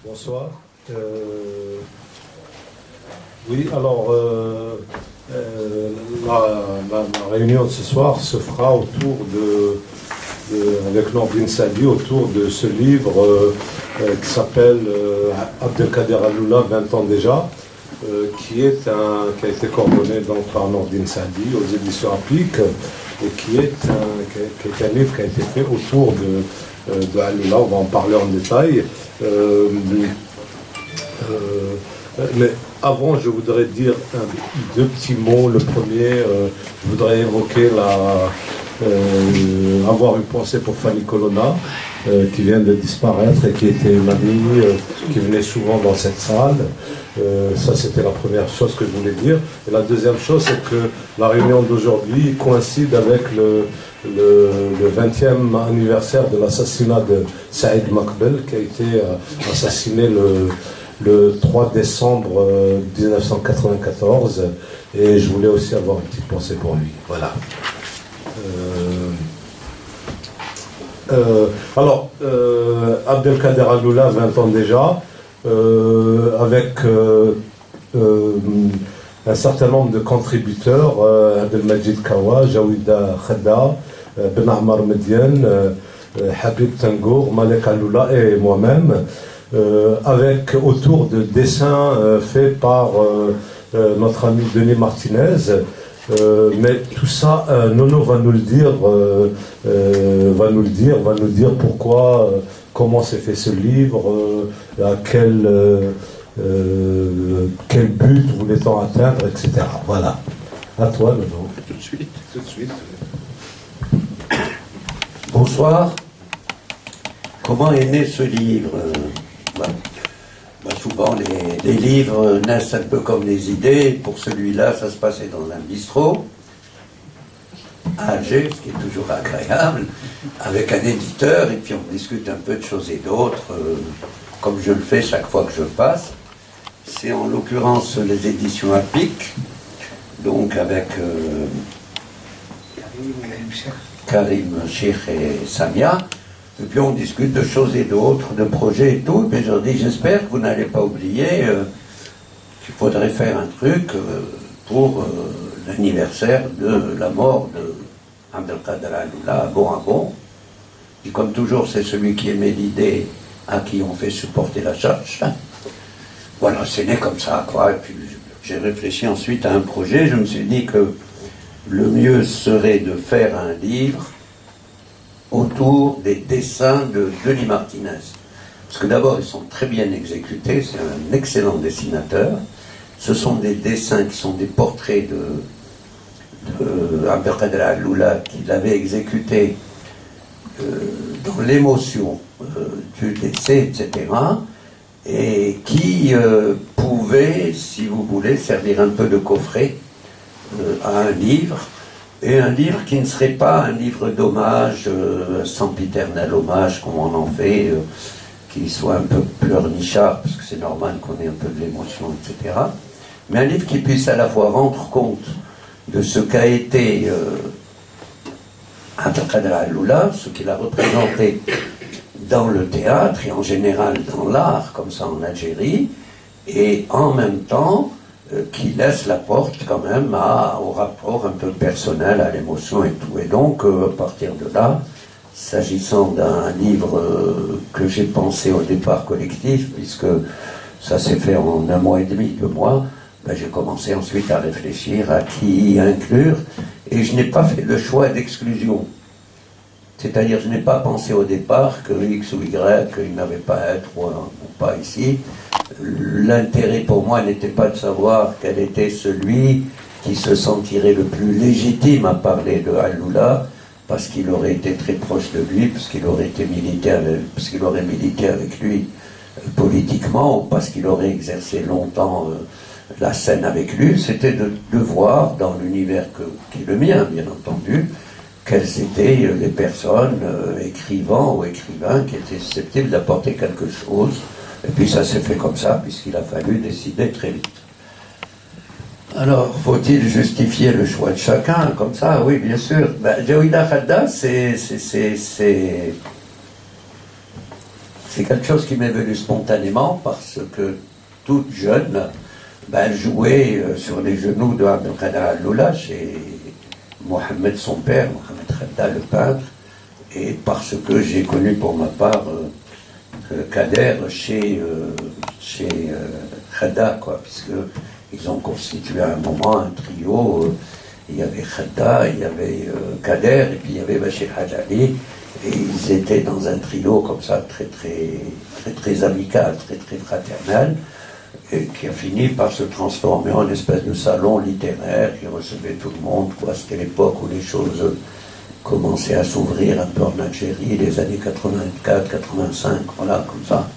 Bonsoir. Oui, alors la réunion de ce soir se fera autour avec Nordine Sadi, autour de ce livre qui s'appelle Abdelkader Alloula, 20 ans déjà, qui a été coordonné donc par Nordine Sadi aux éditions Applique, et qui est un livre qui a été fait autour de Alloula. On va en parler en détail. Mais avant, je voudrais dire deux petits mots. Le premier, je voudrais évoquer avoir une pensée pour Fanny Colonna, qui vient de disparaître et qui était une amie qui venait souvent dans cette salle. Ça, c'était la première chose que je voulais dire. Et la deuxième chose, c'est que la réunion d'aujourd'hui coïncide avec le 20e anniversaire de l'assassinat de Saïd Makbel, qui a été assassiné le 3 décembre 1994, et je voulais aussi avoir une petite pensée pour lui. Voilà. Alors, Abdelkader Alloula, 20 ans déjà, avec un certain nombre de contributeurs, Abdelmajid Kawa, Jawida Khada, Ben Ammar Median, Habib Tangour, Malek Alloula et moi-même, avec autour de dessins faits par notre ami Denis Martinez. Mais tout ça, Nono va nous dire pourquoi, comment s'est fait ce livre, à quel but voulait-on atteindre, etc. Voilà. À toi, Nono. Tout de suite. Tout de suite. Bonsoir. Comment est né ce livre? Souvent, les livres naissent un peu comme les idées. Pour celui-là, ça se passait dans un bistrot à Alger, ce qui est toujours agréable, avec un éditeur, et puis on discute un peu de choses et d'autres, comme je le fais chaque fois que je passe. C'est en l'occurrence les éditions Applique, donc avec Karim Cheikh et Samia. Et puis on discute de choses et d'autres, de projets et tout. Et puis je leur dis, j'espère que vous n'allez pas oublier qu'il faudrait faire un truc pour l'anniversaire de la mort de Abdelkader Alloula à Bon. Et comme toujours, c'est celui qui émet l'idée à qui on fait supporter la charge. Voilà, c'est né comme ça, quoi. Et puis j'ai réfléchi ensuite à un projet. Je me suis dit que le mieux serait de faire un livre autour des dessins de Denis Martinez. Parce que d'abord, ils sont très bien exécutés, c'est un excellent dessinateur. Ce sont des dessins qui sont des portraits de Abdelkader Alloula, qu'il avait exécutés dans l'émotion du décès, etc. Et qui pouvaient, si vous voulez, servir un peu de coffret à un livre. Et un livre qui ne serait pas un livre d'hommage, sempiternel hommage, comme on en fait, qui soit un peu pleurnichard, parce que c'est normal qu'on ait un peu de l'émotion, etc. Mais un livre qui puisse à la fois rendre compte de ce qu'a été Abdelkader Alloula, ce qu'il a représenté dans le théâtre et en général dans l'art, comme ça en Algérie, et en même temps qui laisse la porte quand même au rapport un peu personnel, à l'émotion et tout. Et donc, à partir de là, s'agissant d'un livre que j'ai pensé au départ collectif, puisque ça s'est fait en 1 mois et demi, 2 mois, j'ai commencé ensuite à réfléchir à qui y inclure, et je n'ai pas fait le choix d'exclusion. C'est-à-dire, je n'ai pas pensé au départ que X ou Y, il n'avait pas à être ou pas ici. L'intérêt pour moi n'était pas de savoir quel était celui qui se sentirait le plus légitime à parler de Alloula, parce qu'il aurait été très proche de lui, parce qu'il aurait milité avec lui politiquement, ou parce qu'il aurait exercé longtemps la scène avec lui. C'était de voir dans l'univers qui est le mien, bien entendu, quelles étaient les personnes, écrivants ou écrivains, qui étaient susceptibles d'apporter quelque chose. Et puis ça s'est fait comme ça, puisqu'il a fallu décider très vite. Alors, faut-il justifier le choix de chacun, comme ça? Oui, bien sûr. Jawida Khada, c'est c'est quelque chose qui m'est venu spontanément parce que toute jeune, elle jouait sur les genoux de Abdelkader Alloula chez Mohamed, son père, Mohamed Khadda, le peintre, et parce que j'ai connu pour ma part Kader chez Khadda, quoi, puisque ils ont constitué à un moment un trio. Il y avait Khadda, il y avait Kader, et puis il y avait Bachir Hajali, et ils étaient dans un trio comme ça, très amical, très fraternel, et qui a fini par se transformer en une espèce de salon littéraire qui recevait tout le monde, quoi. C'était l'époque où les choses commençaient à s'ouvrir un peu en Algérie, les années 84, 85, voilà, comme ça.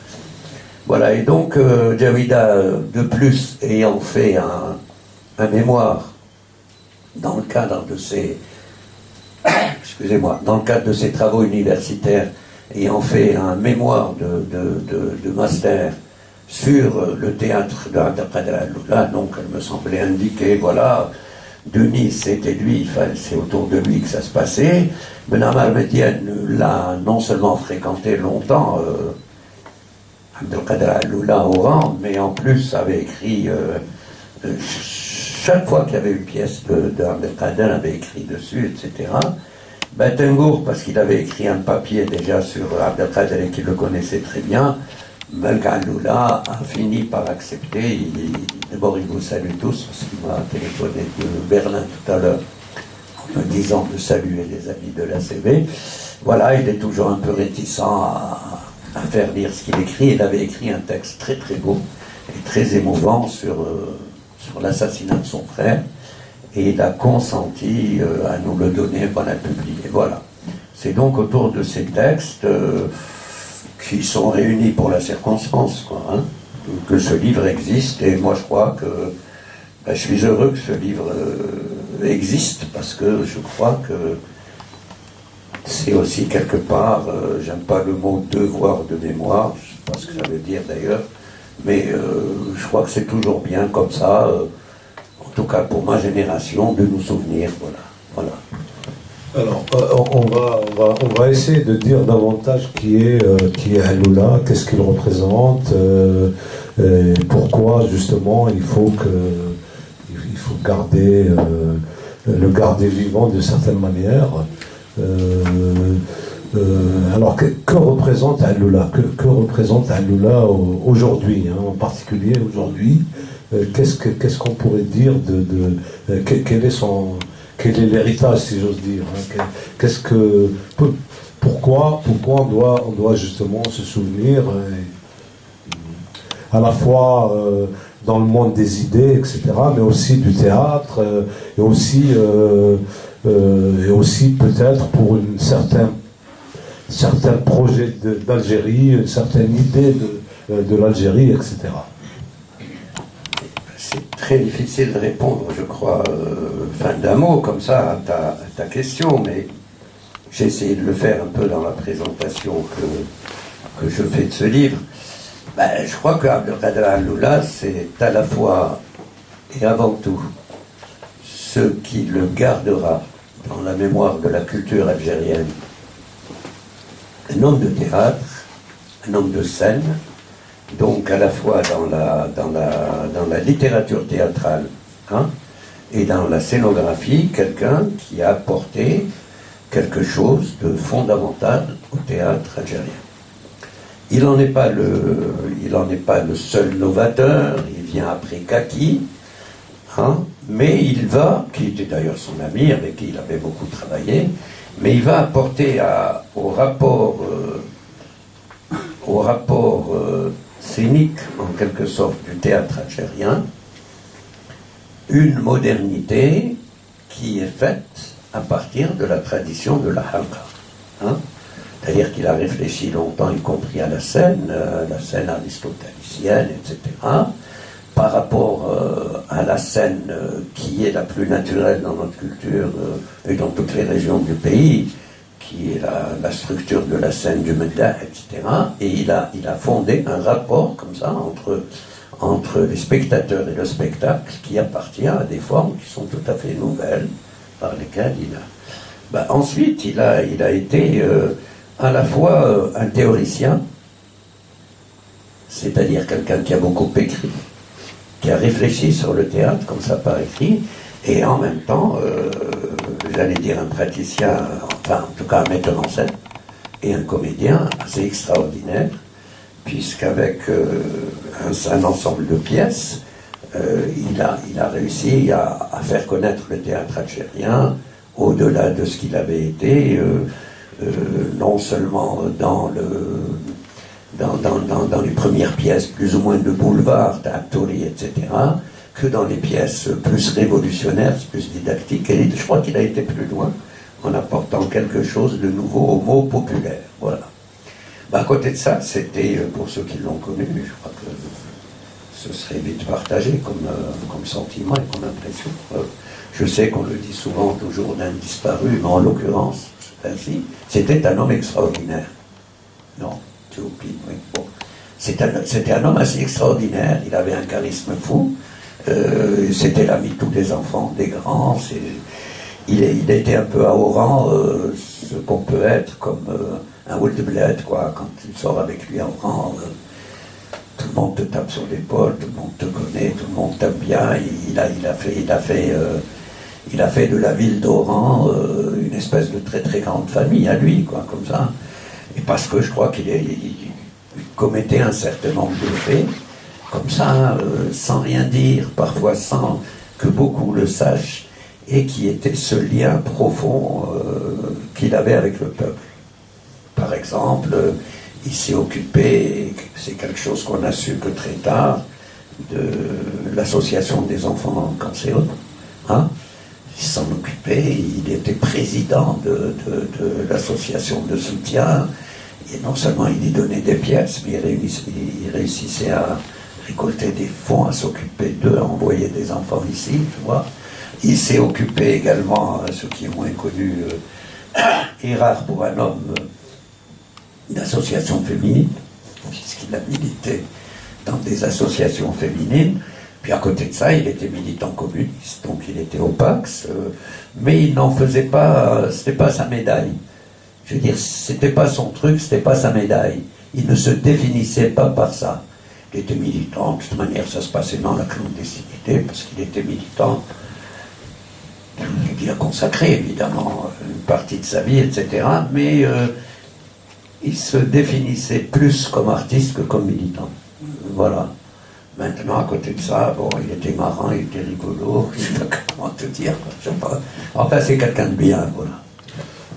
Voilà, et donc Jawida, de plus, ayant fait un mémoire dans le cadre de ses dans le cadre de ses travaux universitaires, ayant fait un mémoire de master sur le théâtre de Abdelkader Alloula, donc elle me semblait indiquer, voilà, Denis, c'était lui, c'est autour de lui que ça se passait. Benamal Medienne l'a non seulement fréquenté longtemps, Abdelkader Alloula au rang, mais en plus avait écrit, chaque fois qu'il y avait une pièce de Abdelkader, avait écrit dessus, etc. Tengour, parce qu'il avait écrit un papier déjà sur Abdelkader et qu'il le connaissait très bien, Malka Alloula a fini par accepter. D'abord, il vous salue tous, parce qu'il m'a téléphoné de Berlin tout à l'heure, en me disant de saluer les amis de l'ACB. Voilà, il est toujours un peu réticent à faire lire ce qu'il écrit. Il avait écrit un texte très beau et très émouvant sur l'assassinat de son frère, et il a consenti à nous le donner, à le publier. Voilà. C'est donc autour de ces textes qui sont réunis pour la circonstance, quoi, hein, que ce livre existe, et moi je crois que je suis heureux que ce livre existe, parce que je crois que c'est aussi quelque part, j'aime pas le mot devoir de mémoire, je sais pas ce que ça veut dire d'ailleurs, mais je crois que c'est toujours bien comme ça, en tout cas pour ma génération, de nous souvenir, voilà. Alors, on va essayer de dire davantage qui est Alloula, qu'est-ce qu'il représente, pourquoi justement il faut garder le garder vivant de certaine manière. Alors que représente Alloula, que représente Alloula aujourd'hui, hein, en particulier aujourd'hui, qu'est-ce qu'on pourrait dire quel est l'héritage, si j'ose dire, hein, pourquoi on doit justement se souvenir, à la fois dans le monde des idées, etc., mais aussi du théâtre, et aussi peut-être pour certains projets d'Algérie, une certaine idée de l'Algérie, etc. C'est très difficile de répondre, je crois, d'un mot comme ça à ta question, mais j'ai essayé de le faire un peu dans la présentation que je fais de ce livre. Je crois que Abdelkader Alloula, c'est à la fois et avant tout ce qui le gardera dans la mémoire de la culture algérienne. Un homme de théâtre, un homme de scène, donc à la fois dans la littérature théâtrale, hein, et dans la scénographie, quelqu'un qui a apporté quelque chose de fondamental au théâtre algérien. Il n'en est pas le seul novateur, il vient après Kaki, hein, mais il va, qui était d'ailleurs son ami, avec qui il avait beaucoup travaillé, mais il va apporter au rapport scénique, en quelque sorte, du théâtre algérien, une modernité qui est faite à partir de la tradition de la halqa. Hein? C'est-à-dire qu'il a réfléchi longtemps, y compris à la scène aristotélicienne, etc., par rapport à la scène qui est la plus naturelle dans notre culture et dans toutes les régions du pays, qui est la structure de la scène du Meddah, etc. Et il a fondé un rapport comme ça entre les spectateurs et le spectacle qui appartient à des formes qui sont tout à fait nouvelles, par lesquelles il a... ensuite, il a été à la fois un théoricien, c'est-à-dire quelqu'un qui a beaucoup écrit, qui a réfléchi sur le théâtre, comme ça par écrit, et en même temps, j'allais dire un praticien, enfin en tout cas un metteur en scène, et un comédien assez extraordinaire, puisqu'avec un ensemble de pièces, il a réussi à faire connaître le théâtre algérien au-delà de ce qu'il avait été, non seulement dans les premières pièces plus ou moins de boulevard, d'Actori, etc., que dans les pièces plus révolutionnaires, plus didactiques. Et je crois qu'il a été plus loin en apportant quelque chose de nouveau au mot populaire. Voilà. À côté de ça, c'était, pour ceux qui l'ont connu, je crois que ce serait vite partagé comme sentiment et comme impression. Je sais qu'on le dit souvent toujours d'un disparu, mais en l'occurrence, ainsi, c'était un homme extraordinaire. Non, tu oublies, oui. Bon. C'était un homme assez extraordinaire, il avait un charisme fou, c'était l'ami de tous les enfants, des grands, il était un peu arrogant, ce qu'on peut être comme un Old Bled, quoi, quand tu sors avec lui en rang, tout le monde te tape sur l'épaule, tout le monde te connaît, tout le monde t'aime bien, il a fait de la ville d'Oran une espèce de très très grande famille à lui, quoi, comme ça. Et parce que je crois qu'il commettait un certain nombre de faits, comme ça, sans rien dire, parfois sans que beaucoup le sachent, et qui était ce lien profond qu'il avait avec le peuple. Par exemple, il s'est occupé, c'est quelque chose qu'on a su que très tard, de l'association des enfants cancéreux. Hein? Il s'en occupait, il était président de l'association de soutien, et non seulement il y donnait des pièces, mais il réussissait à récolter des fonds, à s'occuper d'eux, à envoyer des enfants ici, tu vois. Il s'est occupé également, ceux qui ont moins connu, et rare pour un homme, d'associations féminines, puisqu'il a milité dans des associations féminines. Puis à côté de ça, il était militant communiste, donc il était au Pax, mais il n'en faisait pas, c'était pas sa médaille. Je veux dire, c'était pas son truc, c'était pas sa médaille. Il ne se définissait pas par ça. Il était militant, de toute manière ça se passait dans la clandestinité, parce qu'il était militant. Il a consacré évidemment une partie de sa vie, etc. Mais il se définissait plus comme artiste que comme militant. Voilà. Maintenant, à côté de ça, bon, il était marrant, il était rigolo, je sais pas comment te dire. Je sais pas. Enfin, c'est quelqu'un de bien, voilà.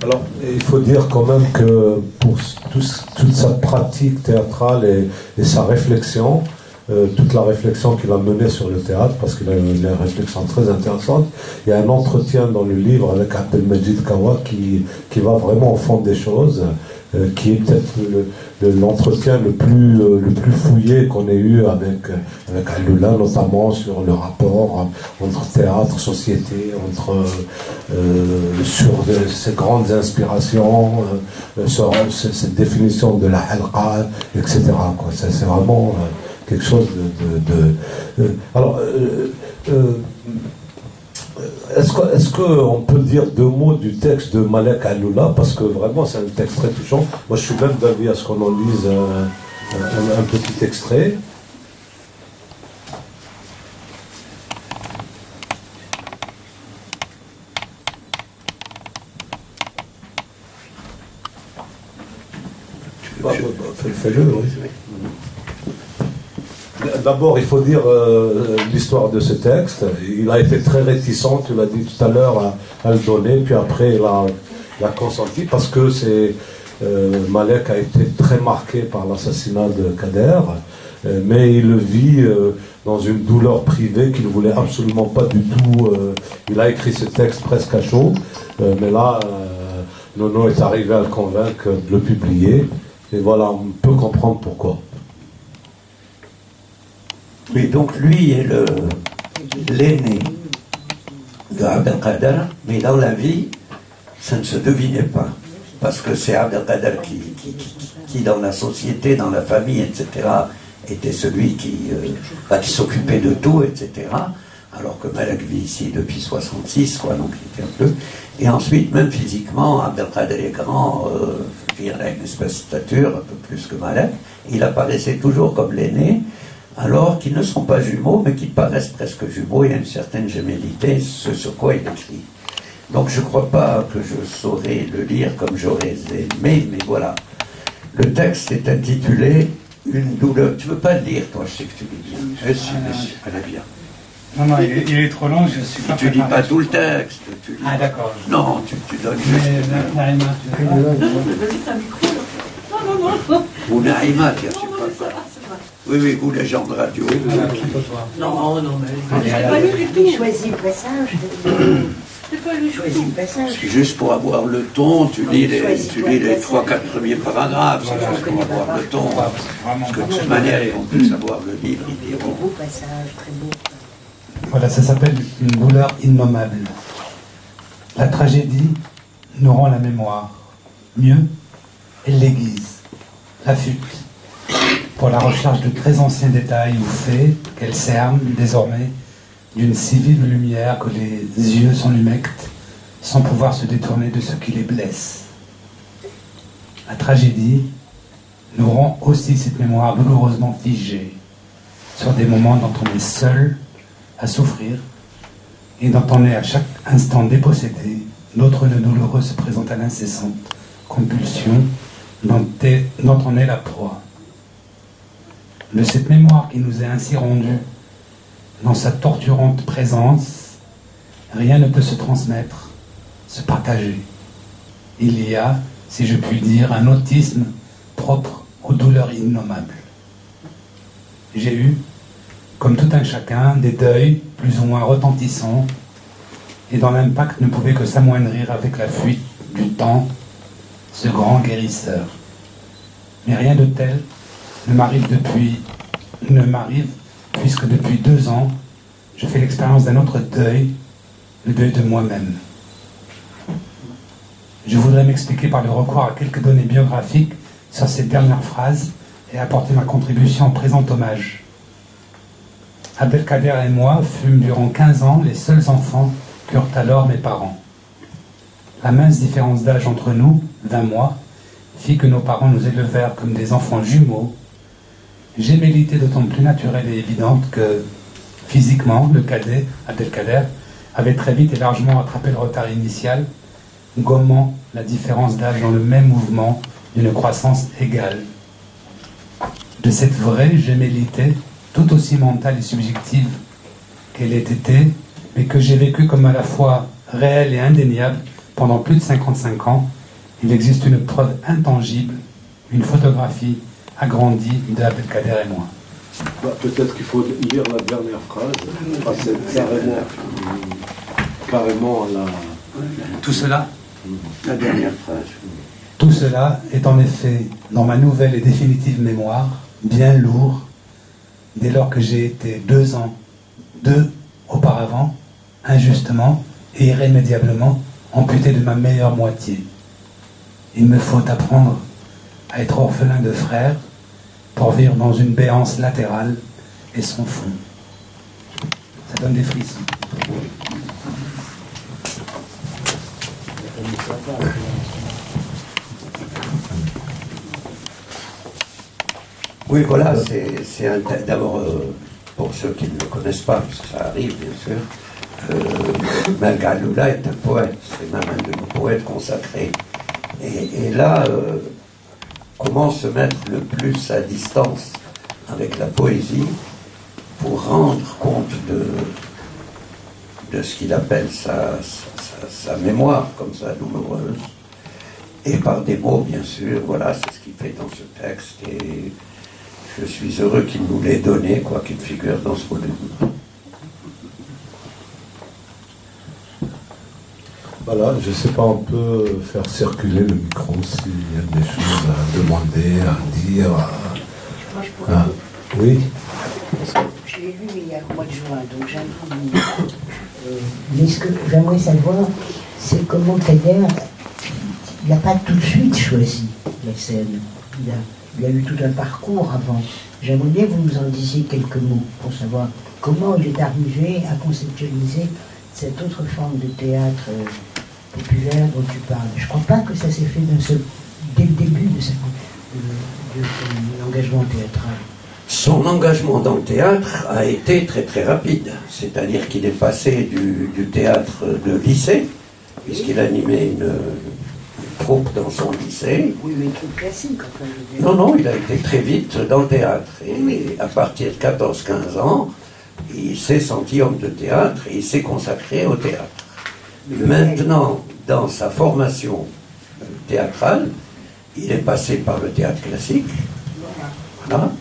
Alors, il faut dire quand même que pour toute sa pratique théâtrale et sa réflexion, toute la réflexion qu'il a menée sur le théâtre, parce qu'il a une réflexion très intéressante, il y a un entretien dans le livre avec Abdelmajid Kawa qui va vraiment au fond des choses, qui est peut-être l'entretien le plus fouillé qu'on ait eu avec Alula, notamment sur le rapport entre théâtre, société, sur ces grandes inspirations, sur cette définition de la halqa, etc. C'est vraiment quelque chose alors, est-ce qu'on peut dire deux mots du texte de Malek Alula, parce que vraiment c'est un texte très touchant. Moi je suis même d'avis à ce qu'on en lise un petit extrait. Fais-le, oui. D'abord, il faut dire l'histoire de ce texte. Il a été très réticent, tu l'as dit tout à l'heure, à le donner, puis après il a consenti, parce que Malek a été très marqué par l'assassinat de Kader, mais il le vit dans une douleur privée qu'il ne voulait absolument pas du tout. Il a écrit ce texte presque à chaud, mais là, Nono est arrivé à le convaincre de le publier, et voilà, on peut comprendre pourquoi. Oui, donc lui est l'aîné de Abdelkader, mais dans la vie, ça ne se devinait pas. Parce que c'est Abdelkader qui, dans la société, dans la famille, etc., était celui qui s'occupait de tout, etc. Alors que Malek vit ici depuis 66, quoi, donc il était un peu... Et ensuite, même physiquement, Abdelkader est grand, il a une espèce de stature, un peu plus que Malek. Il apparaissait toujours comme l'aîné, alors qu'ils ne sont pas jumeaux, mais qu'ils paraissent presque jumeaux. Il y a une certaine gémellité, ce sur quoi il écrit. Donc je ne crois pas que je saurais le lire comme j'aurais aimé, mais voilà. Le texte est intitulé « Une douleur ». Tu ne veux pas le lire, toi, je sais que tu lis bien. Monsieur, allez bien. Non, non, il est trop long, je suis pas Tu lis pas tout le texte. Tu lis ah d'accord. Non, tu donnes juste... Naïma, tu veux... Vas-y, t'as un micro, là. Non. Ou Naïma, tiens, je sais pas. Oui, vous, les gens de radio. Non, mais... J'ai pas lu du tout. Choisis le passage. J'ai pas lu Choisis le passage. Juste pour avoir le ton, tu lis les 3-4 premiers paragraphes, c'est juste pour avoir le ton. Parce que de toute manière, ils vont plus savoir le livre, ils diront. Beau passage, très beau. Voilà, ça s'appelle une douleur innommable. La tragédie nous rend la mémoire. Mieux, elle l'aiguise, l'affûte, pour la recherche de très anciens détails ou faits qu'elle cerne désormais d'une si vive lumière que les yeux s'en humectent sans pouvoir se détourner de ce qui les blesse. La tragédie nous rend aussi cette mémoire douloureusement figée sur des moments dont on est seul à souffrir et dont on est à chaque instant dépossédé. D'autres nœuds douloureux se présentent à l'incessante compulsion dont on est la proie. De cette mémoire qui nous est ainsi rendue dans sa torturante présence, rien ne peut se transmettre, se partager. Il y a, si je puis dire, un autisme propre aux douleurs innommables. J'ai eu, comme tout un chacun, des deuils plus ou moins retentissants, et dont l'impact ne pouvait que s'amoindrir avec la fuite du temps, ce grand guérisseur. Mais rien de tel ne m'arrive puisque depuis 2 ans, je fais l'expérience d'un autre deuil, le deuil de moi-même. Je voudrais m'expliquer par le recours à quelques données biographiques sur cette dernière phrase et apporter ma contribution en présent hommage. Abdelkader et moi fûmes durant 15 ans les seuls enfants qu'eurent alors mes parents. La mince différence d'âge entre nous, 20 mois, fit que nos parents nous élevèrent comme des enfants jumeaux. Gémellité d'autant plus naturelle et évidente que, physiquement, le cadet, Abdelkader, avait très vite et largement rattrapé le retard initial, gommant la différence d'âge dans le même mouvement d'une croissance égale. De cette vraie gémellité, tout aussi mentale et subjective qu'elle ait été, mais que j'ai vécue comme à la fois réelle et indéniable pendant plus de 55 ans, il existe une preuve intangible, une photographie agrandie d'Abdelkader et moi. Peut-être qu'il faut lire la dernière phrase, c'est carrément la... Tout cela, La dernière phrase. tout cela est en effet, dans ma nouvelle et définitive mémoire, bien lourd, dès lors que j'ai été 2 ans auparavant, injustement et irrémédiablement amputé de ma meilleure moitié. Il me faut apprendre à être orphelin de frères pour vivre dans une béance latérale et sans fond. Ça donne des frissons. Oui, voilà, c'est d'abord, pour ceux qui ne le connaissent pas, parce que ça arrive, bien sûr, Malgaloula est un poète, c'est même un de nos poètes consacrés. Et là, comment se mettre le plus à distance avec la poésie pour rendre compte de ce qu'il appelle sa mémoire, comme ça, douloureuse, et par des mots, bien sûr, voilà, c'est ce qu'il fait dans ce texte, et je suis heureux qu'il nous l'ait donné, quoi qu'il figure dans ce volume. Voilà, je ne sais pas, on peut faire circuler le micro s'il y a des choses à demander, à dire. Moi, je pourrais... Oui. Parce que je l'ai lu il y a le mois de juin, donc j'ai un peu de... Mais ce que j'aimerais savoir, c'est comment Kader, il n'a pas tout de suite choisi la scène. Il a eu tout un parcours avant. J'aimerais bien que vous nous en disiez quelques mots pour savoir comment il est arrivé à conceptualiser cette autre forme de théâtre populaire dont tu parles. Je ne crois pas que ça s'est fait dès le début de son engagement théâtral? Son engagement dans le théâtre a été très très rapide, c'est-à-dire qu'il est passé du théâtre de lycée, puisqu'il animait une troupe dans son lycée. Oui, mais une troupe classique, enfin. Non, non, il a été très vite dans le théâtre. Et à partir de 14-15 ans, il s'est senti homme de théâtre et il s'est consacré au théâtre. Maintenant, dans sa formation théâtrale, il est passé par le théâtre classique. Voilà.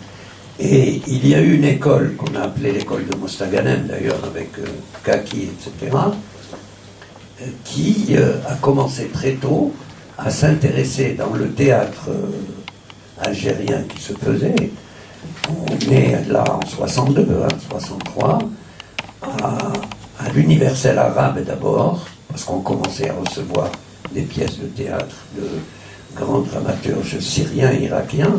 Et il y a eu une école qu'on a appelée l'école de Mostaganem, d'ailleurs, avec Kaki, etc., qui a commencé très tôt à s'intéresser dans le théâtre algérien qui se faisait. On est là en 62, 63, à l'Universel Arabe d'abord, parce qu'on commençait à recevoir des pièces de théâtre de grands dramaturges syriens et irakiens,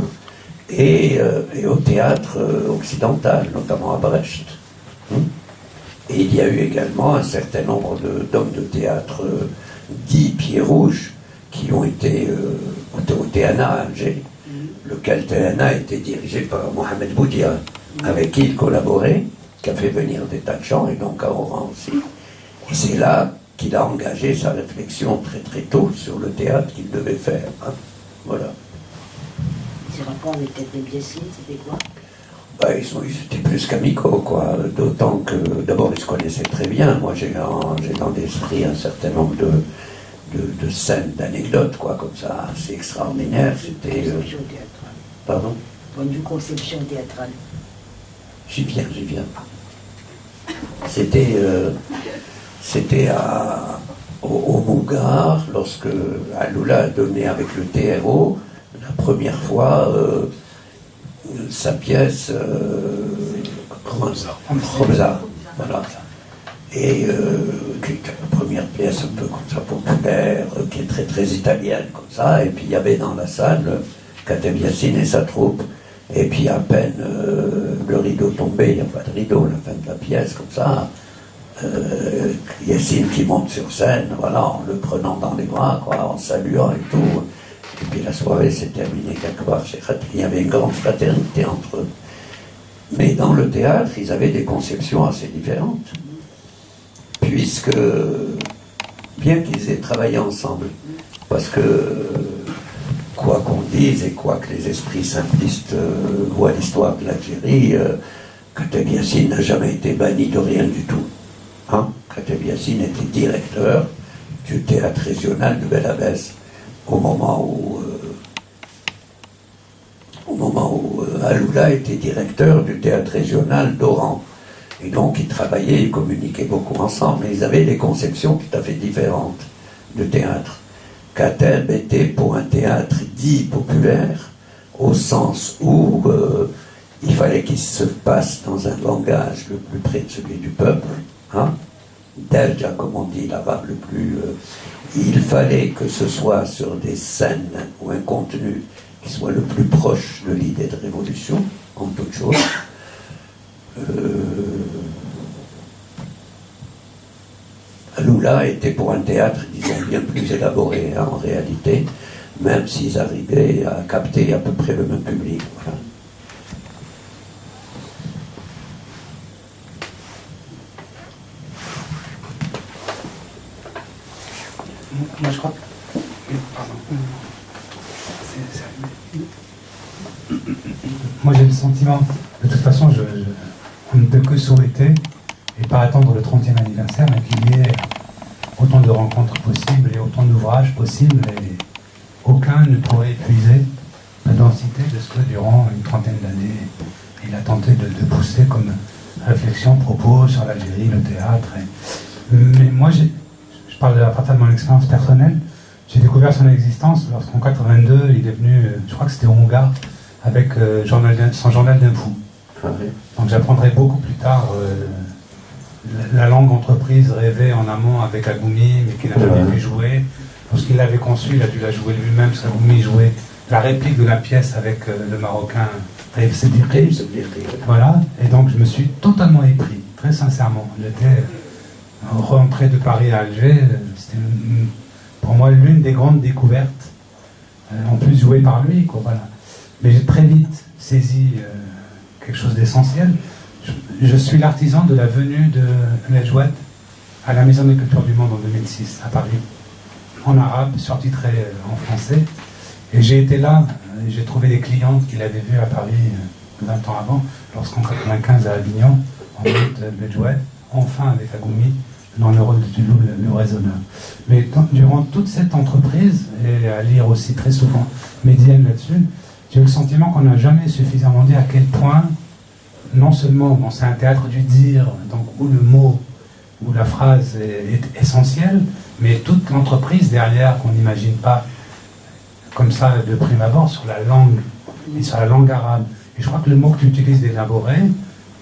et au théâtre occidental, notamment à Brest. Et il y a eu également un certain nombre d'hommes de théâtre dits pieds rouges qui ont été au TNA à Alger, lequel TNA était dirigé par Mohamed Boudia, avec qui il collaborait, qui a fait venir des tas de gens, et donc à Oran aussi. Et c'est là qu'il a engagé sa réflexion très très tôt sur le théâtre qu'il devait faire. Voilà. Ses rapports avec Kateb Yassine, c'était quoi? Ils étaient plus qu'amicaux, quoi. D'autant que, d'abord, ils se connaissaient très bien. Moi, j'ai dans l'esprit un certain nombre de scènes, d'anecdotes, quoi, comme ça, assez extraordinaires. C'était... Conception théâtrale. Pardon? Point de vue conception théâtrale. J'y viens. C'était au Mougar, lorsque Aloula a donné avec le TRO, la première fois, sa pièce Robza, voilà. Et qui était la première pièce un peu comme ça populaire, qui est très très italienne comme ça, et puis il y avait dans la salle Kateb Yassine et sa troupe, et puis à peine le rideau tombé, il n'y a pas de rideau, la fin de la pièce comme ça, Yassine qui monte sur scène, voilà, en le prenant dans les bras, quoi, en saluant et tout. Et puis la soirée s'est terminée quelque part chez Khatri. Il y avait une grande fraternité entre eux. Mais dans le théâtre, ils avaient des conceptions assez différentes. Puisque, bien qu'ils aient travaillé ensemble, parce que, quoi qu'on dise et quoi que les esprits simplistes voient l'histoire de l'Algérie, Kateb Yassine n'a jamais été banni de rien du tout. Kateb Yassine était directeur du théâtre régional de Bel Abbès au moment où Aloula était directeur du théâtre régional d'Oran. Et donc ils travaillaient, ils communiquaient beaucoup ensemble, mais ils avaient des conceptions tout à fait différentes de théâtre. Kateb était pour un théâtre dit populaire, au sens où il fallait qu'il se passe dans un langage le plus près de celui du peuple, Delja, comme on dit, l'arabe le plus... il fallait que ce soit sur des scènes ou un contenu qui soit le plus proche de l'idée de révolution, en toute chose. Aloula était pour un théâtre, disons, bien plus élaboré, en réalité, même s'ils arrivaient à capter à peu près le même public. Voilà. Moi, je crois que... Pardon. Moi, j'ai le sentiment, de toute façon, on ne peut que souhaiter, et pas attendre le 30e anniversaire, mais qu'il y ait autant de rencontres possibles et autant d'ouvrages possibles, et aucun ne pourrait épuiser la densité de ce que, durant une trentaine d'années, il a tenté de pousser comme réflexion, propos sur l'Algérie, le théâtre. Mais moi, je parle à partir de mon expérience personnelle. J'ai découvert son existence lorsqu'en 82, il est venu, je crois que c'était au Mougar, avec son journal d'un fou. Donc j'apprendrai beaucoup plus tard la langue entreprise rêvée en amont avec Agoumi, mais qu'il n'a jamais pu jouer. Lorsqu'il l'avait conçu, il a dû la jouer lui-même, parce qu'Agoumi jouait la réplique de la pièce avec le Marocain Taïb Seddiqi. Voilà, et donc je me suis totalement épris, très sincèrement. J'étais rentré de Paris à Alger, c'était pour moi l'une des grandes découvertes en plus joué par lui, quoi, voilà. Mais j'ai très vite saisi quelque chose d'essentiel. Je suis l'artisan de la venue de Nejouad à la Maison des Cultures du Monde en 2006, à Paris, en arabe, surtitré en français. Et j'ai été là, j'ai trouvé des clientes qui l'avaient vu à Paris 20 ans avant, lorsqu'en 1995 à Avignon, en route Nejouad, enfin avec Agoumi, dans le rôle du loup, le raisonneur. Mais durant toute cette entreprise, et à lire aussi très souvent Médiane là-dessus, j'ai eu le sentiment qu'on n'a jamais suffisamment dit à quel point, non seulement bon, c'est un théâtre du dire, donc où le mot, où la phrase est essentielle, mais toute l'entreprise derrière qu'on n'imagine pas comme ça de prime abord sur la langue, et sur la langue arabe. Et je crois que le mot que tu utilises d'élaborer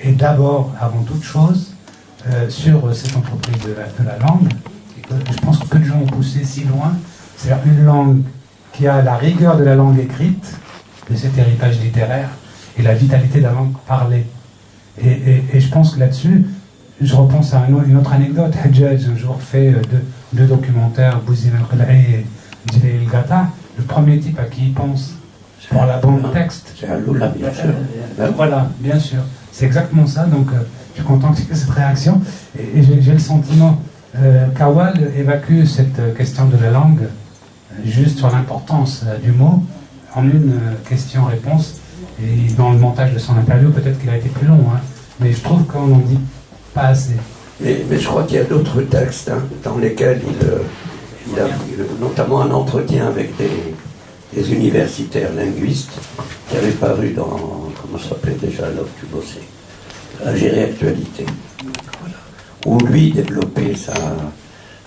est d'abord, avant toute chose, sur cette entreprise de la langue, et que je pense que peu de gens ont poussé si loin, c'est-à-dire une langue qui a la rigueur de la langue écrite, de cet héritage littéraire, et la vitalité de la langue parlée. Et je pense que là-dessus, je repense à une autre anecdote. Hajjaj, un jour, fait deux documentaires, Bouzine al-Qal'i et Djilay el-Gata. Le premier type à qui il pense pour la bande texte. C'est Aloula, bien sûr. Voilà, bien sûr. C'est exactement ça. Donc, je suis content que cette réaction. Et j'ai le sentiment qu'Awal évacue cette question de la langue juste sur l'importance du mot en une question-réponse. Et dans le montage de son interview, peut-être qu'il a été plus long, hein, mais je trouve qu'on n'en dit pas assez. Mais je crois qu'il y a d'autres textes dans lesquels il a notamment un entretien avec des universitaires linguistes qui avaient paru dans, comment ça s'appelait déjà là où tu bossais, Algérie Actualité, voilà, où lui développait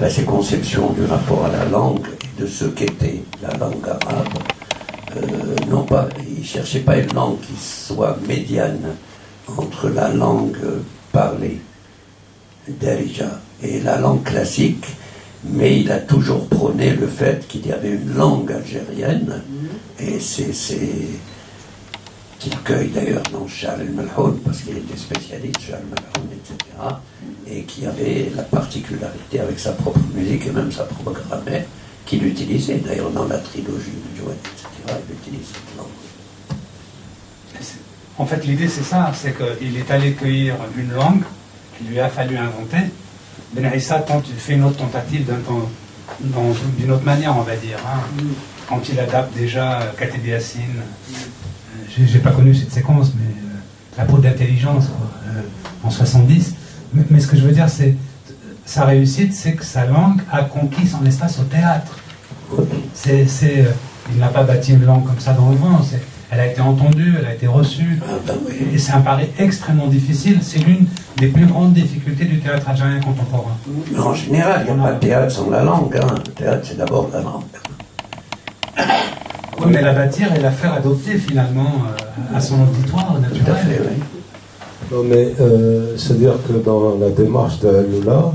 ses conceptions du rapport à la langue et de ce qu'était la langue arabe. Non pas, il ne cherchait pas une langue qui soit médiane entre la langue parlée, Darija, et la langue classique, mais il a toujours prôné le fait qu'il y avait une langue algérienne, et c'est qu'il cueille d'ailleurs dans Charles el-Malhoun, parce qu'il était spécialiste, Charles el-Malhoun, etc., et qui avait la particularité avec sa propre musique et même sa propre grammaire, qu'il utilisait d'ailleurs dans la trilogie de Jouet, etc., il utilisait cette langue. En fait, l'idée c'est ça, c'est qu'il est allé cueillir une langue qu'il lui a fallu inventer. Ben Issa fait une autre tentative d'une autre manière, on va dire. Hein. Quand il adapte déjà Kateb Yassine, j'ai pas connu cette séquence, mais la peau d'intelligence en 70. Mais ce que je veux dire, c'est sa réussite, c'est que sa langue a conquis son espace au théâtre. Il n'a pas bâti une langue comme ça dans le vent. Elle a été entendue, elle a été reçue. Et c'est un pari extrêmement difficile. C'est l'une des plus grandes difficultés du théâtre algérien contemporain. Mais en général, il n'y a pas de théâtre sans la langue. Hein. Le théâtre, c'est d'abord la langue. Oui, mais la bâtir et la faire adopter finalement à son auditoire naturel. Tout à fait, oui. Non, mais c'est-à-dire que dans la démarche de Aloula,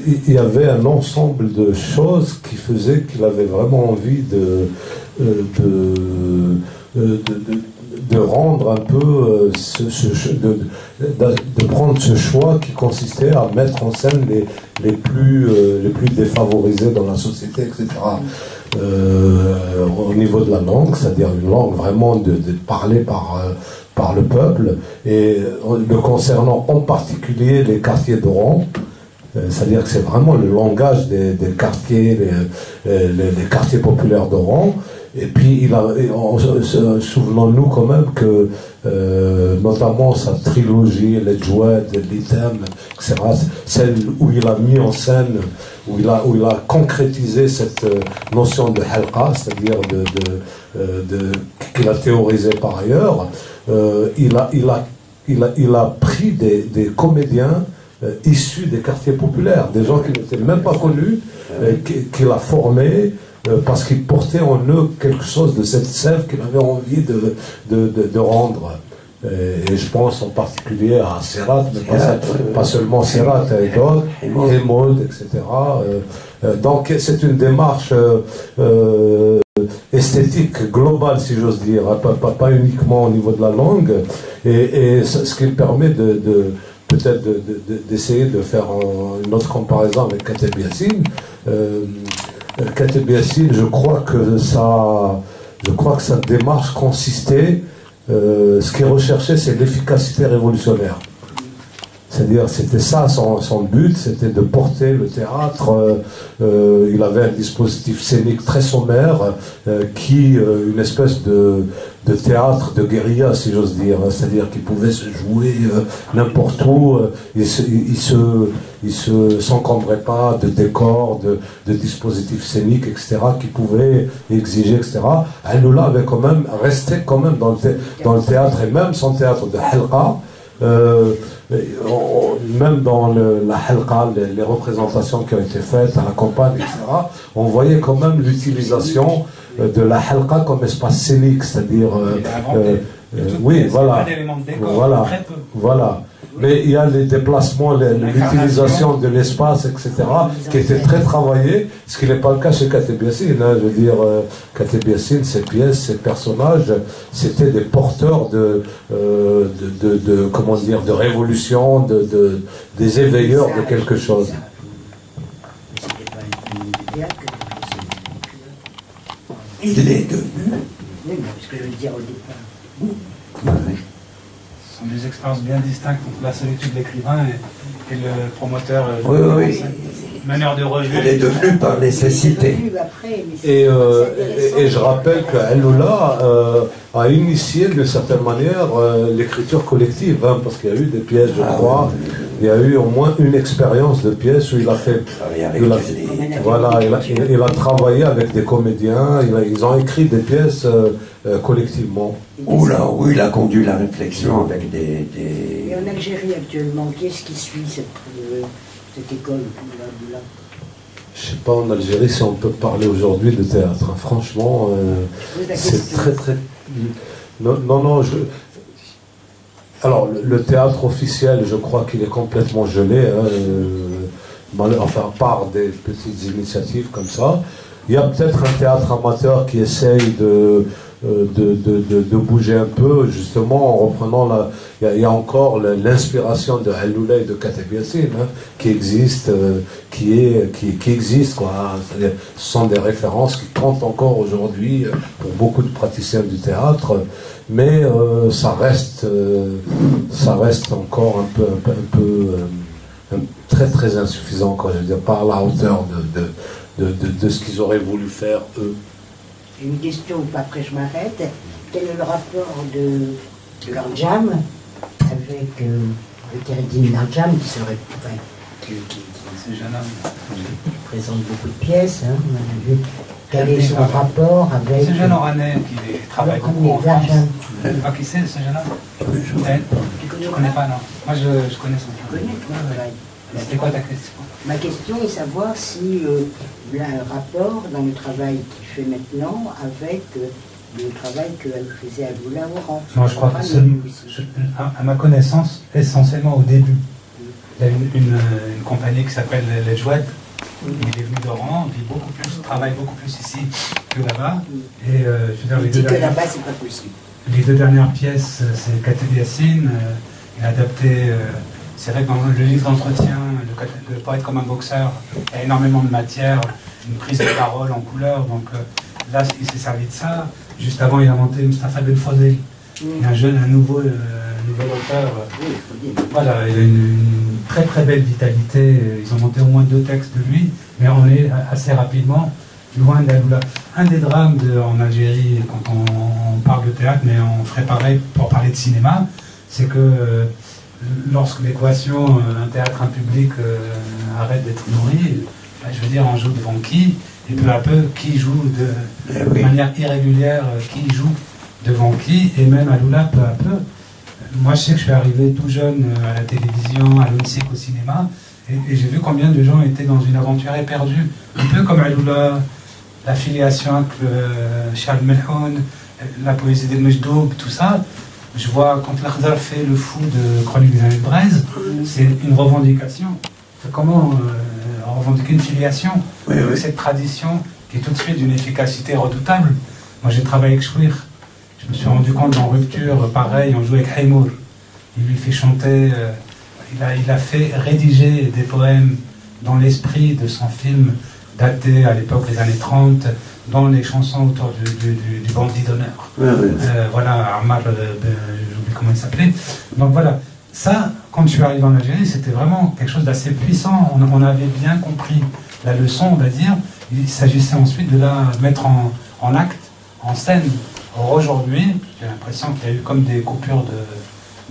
il y avait un ensemble de choses qui faisaient qu'il avait vraiment envie de rendre un peu, de prendre ce choix qui consistait à mettre en scène les plus défavorisés dans la société, etc. Au niveau de la langue, c'est-à-dire une langue vraiment parlée par le peuple, et le concernant en particulier les quartiers d'Oran. C'est-à-dire que c'est vraiment le langage des quartiers, les quartiers populaires d'Oran. Et puis, souvenons-nous quand même que, notamment sa trilogie, les Djoued, l'Item, etc., celle où il a mis en scène, où il a concrétisé cette notion de halqa, c'est-à-dire qu'il a théorisé par ailleurs, il a pris des comédiens issus des quartiers populaires, des gens qui n'étaient même pas connus, qu'il a formés, parce qu'ils portaient en eux quelque chose de cette sève qu'il avait envie de rendre. Et je pense en particulier à Serrat, mais pas seulement Serrat, Hémod, etc. Donc c'est une démarche esthétique globale, si j'ose dire, pas uniquement au niveau de la langue, et ce qui permet peut-être d'essayer de faire une autre comparaison avec Kateb Yassine. Kateb Yassine, je crois que sa démarche consistait, ce qu'il recherchait, c'est l'efficacité révolutionnaire. C'est-à-dire, c'était ça son but, c'était de porter le théâtre. Il avait un dispositif scénique très sommaire, une espèce de théâtre de guérilla, si j'ose dire. C'est-à-dire qu'il pouvait se jouer n'importe où. Il s'encombrait pas de décors, de dispositifs scéniques, etc., qui pouvaient exiger, etc. Aïnoula avait resté quand même dans le théâtre, et même son théâtre de halqa. Même dans la halqa, les représentations qui ont été faites à la campagne, etc., on voyait quand même l'utilisation de la halqa comme espace scénique, c'est-à-dire oui, voilà. Mais il y a les déplacements, l'utilisation de l'espace, etc., qui était très travaillé, ce qui n'est pas le cas chez Kateb Yassine. Je veux dire, Kateb Yassine, ses pièces, ses personnages, c'était des porteurs de révolution, des éveilleurs de quelque chose. Il est devenu. Oui, parce que je veux dire au départ. Ce sont des expériences bien distinctes entre la solitude de l'écrivain et le promoteur, meneur de revue. Il est devenu par nécessité. Et je rappelle qu'Aïnoula a initié d'une certaine manière l'écriture collective, hein, parce qu'il y a eu des pièces, je crois, il y a eu au moins une expérience de pièce où il a fait. Il a travaillé avec des comédiens, ils ont écrit des pièces collectivement. Où il a conduit la réflexion avec des... Et en Algérie actuellement, qu'est-ce qui suit cette école là? Je ne sais pas en Algérie si on peut parler aujourd'hui de théâtre. Hein. Franchement, c'est très... Non, Alors, le théâtre officiel, je crois qu'il est complètement gelé. Hein, enfin, par des petites initiatives comme ça. Il y a peut-être un théâtre amateur qui essaye de bouger un peu, justement, en reprenant il y a encore l'inspiration de Aïnoula et de Kateb Yassine, hein, qui existe, quoi. C'est-à-dire, ce sont des références qui comptent encore aujourd'hui pour beaucoup de praticiens du théâtre, mais ça reste encore un peu très très insuffisant, quoi. Je veux dire, pas à la hauteur de ce qu'ils auraient voulu faire eux. Une question, après je m'arrête. Quel est le rapport de l'Arjam avec le Kéridine Arjam qui présente beaucoup de pièces, hein, quel est son rapport avec... Ce jeune Oranais qui travaille beaucoup en France. Ah, qui c'est ce jeune homme? Je ne connais pas, non. Moi je connais son nom. C'était quoi ta question? Ma question est savoir si il y a un rapport dans le travail qu'il fait maintenant avec le travail qu'elle faisait à Boula-Oran. Non, je crois que à ma connaissance, essentiellement au début. Il y a une compagnie qui s'appelle Les Jouettes. Il est venu d'Oran, il travaille beaucoup plus ici que là-bas. Et il dit que là-bas, c'est pas possible. Les deux dernières pièces, c'est Kateb Yassine. Il a adapté... C'est vrai que dans le livre d'entretien, le poète comme un boxeur, il y a énormément de matière, une prise de parole en couleur, donc là il s'est servi de ça. Juste avant il a monté Mustapha Ben Fodel, un nouveau auteur. Voilà, il a une très très belle vitalité, ils ont monté au moins 2 textes de lui, mais on est assez rapidement loin d'Aïnoula. Un des drames en Algérie, quand on parle de théâtre, mais on ferait pareil pour parler de cinéma, c'est que lorsque l'équation un théâtre, un public arrête d'être nourri, je veux dire, on joue devant qui, et peu à peu, qui joue de manière irrégulière, qui joue devant qui, et même Aïnoula, peu à peu. Moi, je sais que je suis arrivé tout jeune à la télévision, à l'ONSIC, au cinéma, et j'ai vu combien de gens étaient dans une aventure éperdue, un peu comme Aïnoula, la filiation avec Charles Melhoun, la poésie des Mejdoub, tout ça. Je vois, quand l'Akhdar fait le fou de Chronique des années de Braise, c'est une revendication. Comment revendiquer une filiation avec cette tradition qui est tout de suite d'une efficacité redoutable. Moi j'ai travaillé avec Chouir, je me suis rendu compte en Rupture, pareil, on jouait avec Haïmour. Il lui fait chanter, il a fait rédiger des poèmes dans l'esprit de son film datées à l'époque des années 30, dans les chansons autour du bandit d'honneur. Voilà, Ammar, j'oublie comment il s'appelait. Donc voilà, ça, quand je suis arrivé en Algérie, c'était vraiment quelque chose d'assez puissant. On avait bien compris la leçon, on va dire. Il s'agissait ensuite de la mettre en acte, en scène. Or aujourd'hui, j'ai l'impression qu'il y a eu comme des coupures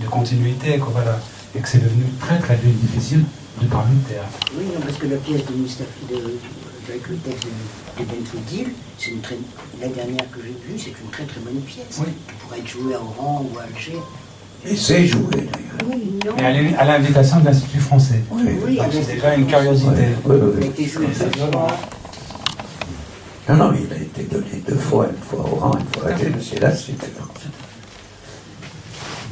de continuité, voilà, et que c'est devenu très très difficile de parler de théâtre. Oui, non, parce que la pièce de Mustafi, avec le texte de Ben Foudil, c'est la dernière que j'ai vue, c'est une très très bonne pièce. Oui. Qui pourrait être jouée à Oran ou à Alger. Et c'est joué d'ailleurs. Oui, non. Et à l'invitation de l'Institut français. Oui, donc c'est déjà une curiosité. Oui. Il a été joué ce soir. Non, il a été donné 2 fois, une fois au rang, une fois à Alger, mais c'est là, c'était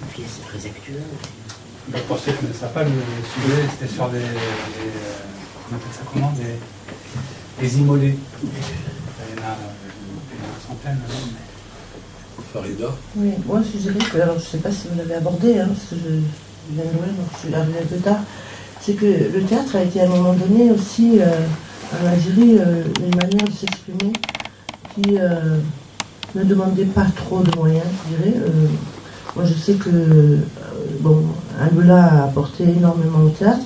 La pièce est très actuelle. Pour ceux qui ne savent pas, le sujet, c'était sur on appelle ça comment, des immolés. Il y en a une centaine. Farida. Oui, moi je dirais que, alors je ne sais pas si vous l'avez abordé, parce que je viens de loin, donc je suis arrivée un peu tard, c'est que le théâtre a été à un moment donné aussi, en Algérie, une manière de s'exprimer qui ne demandait pas trop de moyens, je dirais. Moi je sais que, Alboula a apporté énormément au théâtre.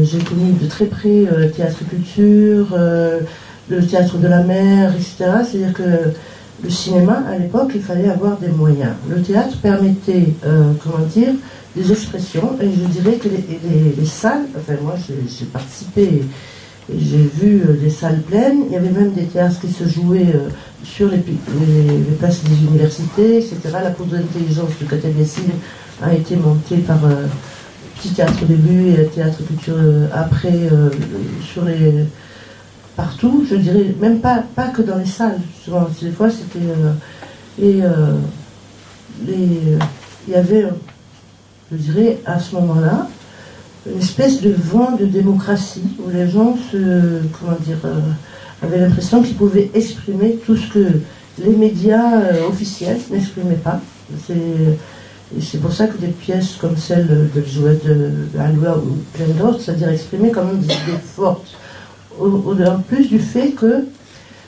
J'ai connu de très près le théâtre culture, le théâtre de la mer, etc. C'est-à-dire que le cinéma, à l'époque, il fallait avoir des moyens. Le théâtre permettait, des expressions, et je dirais que les salles, enfin moi j'ai participé, et j'ai vu des salles pleines, il y avait même des théâtres qui se jouaient sur les places des universités, etc. La poudre d'intelligence de Kateb Yassine a été montée par Petit Théâtre au début et Théâtre Culture après, sur partout, je dirais, même pas que dans les salles, justement, des fois c'était... il y avait, je dirais, à ce moment-là, une espèce de vent de démocratie, où les gens avaient l'impression qu'ils pouvaient exprimer tout ce que les médias officiels n'exprimaient pas. C'est pour ça que des pièces comme celle de Jouette de Alloua ou plein d'autres, c'est-à-dire exprimer quand même des idées fortes. En plus du fait que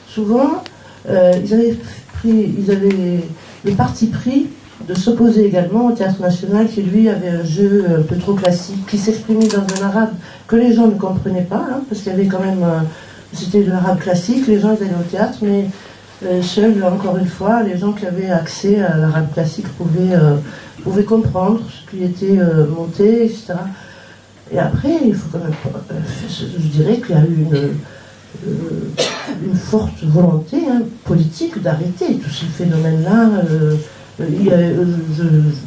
souvent ils avaient le parti pris de s'opposer également au Théâtre National qui lui avait un jeu un peu trop classique, qui s'exprimait dans un arabe que les gens ne comprenaient pas, parce qu'il y avait quand même c'était de l'arabe classique, les gens ils allaient au théâtre, mais seuls, encore une fois, les gens qui avaient accès à l'arabe classique pouvaient comprendre ce qui était monté, etc. Et après, il faut quand même, je dirais qu'il y a eu une forte volonté politique d'arrêter tout ce phénomène-là.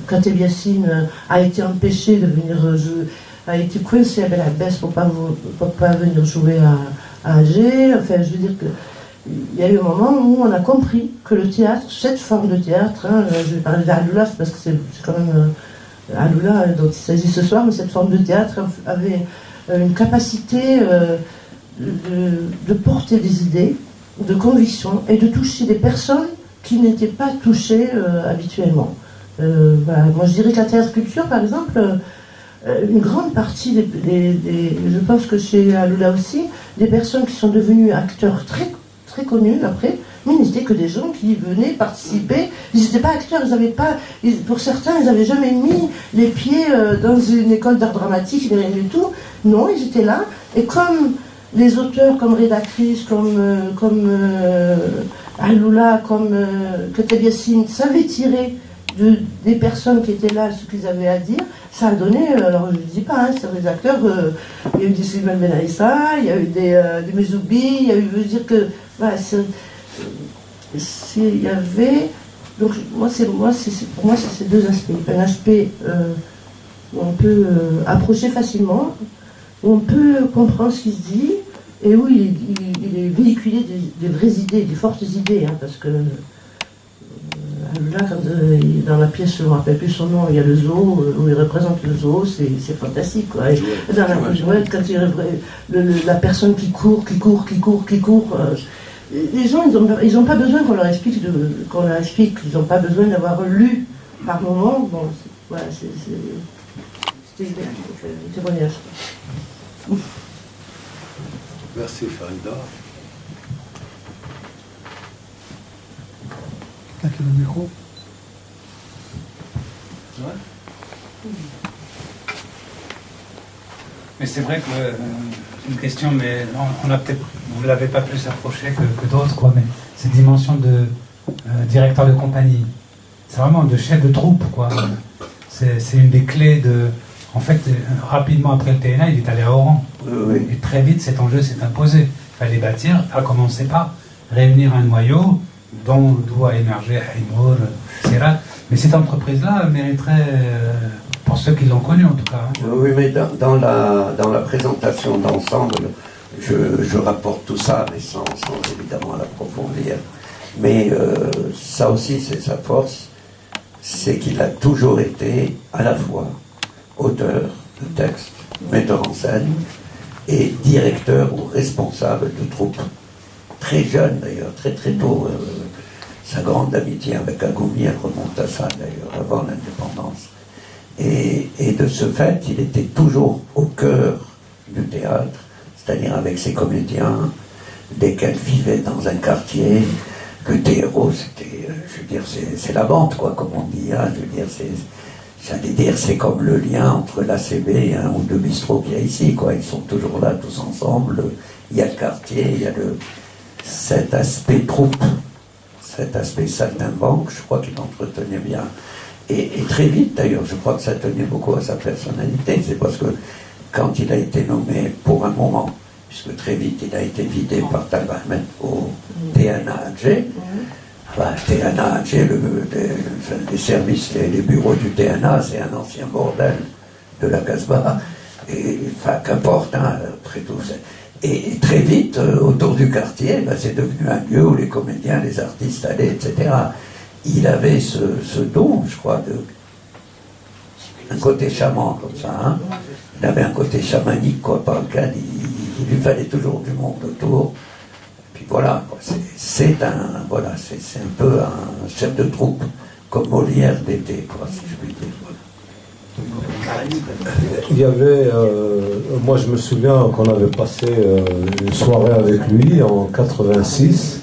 Kateb Yassine a été empêché de venir a été coincé à Bel Abbès pour pas venir jouer à Alger. Enfin, je veux dire que il y a eu un moment où on a compris que le théâtre, cette forme de théâtre, je vais parler d'Alloula parce que c'est quand même Alloula dont il s'agit ce soir, mais cette forme de théâtre avait une capacité de porter des idées, de conviction et de toucher des personnes qui n'étaient pas touchées habituellement. Voilà. Moi je dirais que la théâtre culture, par exemple, une grande partie je pense que chez Alloula aussi, des personnes qui sont devenues acteurs très connus après, mais ils n'étaient que des gens qui venaient participer. Ils n'étaient pas acteurs, pour certains, ils n'avaient jamais mis les pieds dans une école d'art dramatique, rien du tout. Non, ils étaient là, et comme les auteurs, comme rédactrices, comme Alloula, comme Kateb Yassine, savaient tirer des personnes qui étaient là ce qu'ils avaient à dire, ça a donné, alors je ne dis pas, c'est des acteurs, il y a eu des Sylvain Ben Aïssa, il y a eu des Mezoubi, il y a eu, je veux dire que, voilà, il y avait, donc pour moi c'est ces deux aspects. Un aspect où on peut approcher facilement, où on peut comprendre ce qui se dit, et où il est véhiculé des vraies idées, des fortes idées, parce que là, dans la pièce, je ne me rappelle plus son nom, il y a le zoo, où il représente le zoo, c'est fantastique, quoi. Et dans la jouette, quand la personne qui court, les gens, ils n'ont pas besoin qu'on leur explique, ils n'ont pas besoin d'avoir lu par moment. Bon, voilà, c'était un témoignage. Merci Farida. Quelqu'un qui a le micro? Mais c'est vrai que c'est une question, mais on a peut-être, vous ne l'avez pas plus approché que d'autres, quoi. Mais cette dimension de directeur de compagnie, c'est vraiment de chef de troupe, quoi. C'est une des clés de. En fait, rapidement après le TNA, il est allé à Oran. Oui. Et très vite, cet enjeu s'est imposé. Il fallait bâtir, à commencer par réunir un noyau d'où a émergé Haïmour, Sirat. Mais cette entreprise-là mériterait, pour ceux qui l'ont connue en tout cas. Hein. Oui, mais dans la présentation d'ensemble, je rapporte tout ça, mais sans évidemment l'approfondir. Mais ça aussi, c'est sa force, c'est qu'il a toujours été à la fois auteur de texte, metteur en scène et directeur ou responsable de troupe. Très jeune d'ailleurs, très très tôt. Sa grande amitié avec Agoumi, elle remonte à ça d'ailleurs, avant l'indépendance. Et de ce fait, il était toujours au cœur du théâtre, c'est-à-dire avec ses comédiens, dès qu'elle vivait dans un quartier. Le TRO, c'était, je veux dire, c'est la vente, quoi, comme on dit. Hein, je veux dire, c'est comme le lien entre l'ACB et un ou deux bistrots qu'il y a ici, quoi. Ils sont toujours là, tous ensemble. Il y a le quartier, il y a cet aspect troupe, cet aspect saltimbanque, je crois qu'il entretenait bien. Et très vite, d'ailleurs, je crois que ça tenait beaucoup à sa personnalité. C'est parce que quand il a été nommé pour un moment, puisque très vite il a été vidé par Talba Ahmed au TNA Alger. Enfin, TNA Alger, les services, les bureaux du TNA, c'est un ancien bordel de la Casbah. Et enfin, qu'importe, hein, après tout. Et très vite, autour du quartier, ben, c'est devenu un lieu où les comédiens, les artistes allaient, etc. Il avait ce don, je crois, un côté chaman comme ça. Hein. Il avait un côté chamanique, quoi, par lequel il lui fallait toujours du monde autour. Et puis voilà, c'est un peu un chef de troupe, comme Molière d'était, quoi, si je puis dire. Il y avait, moi je me souviens qu'on avait passé une soirée avec lui en 86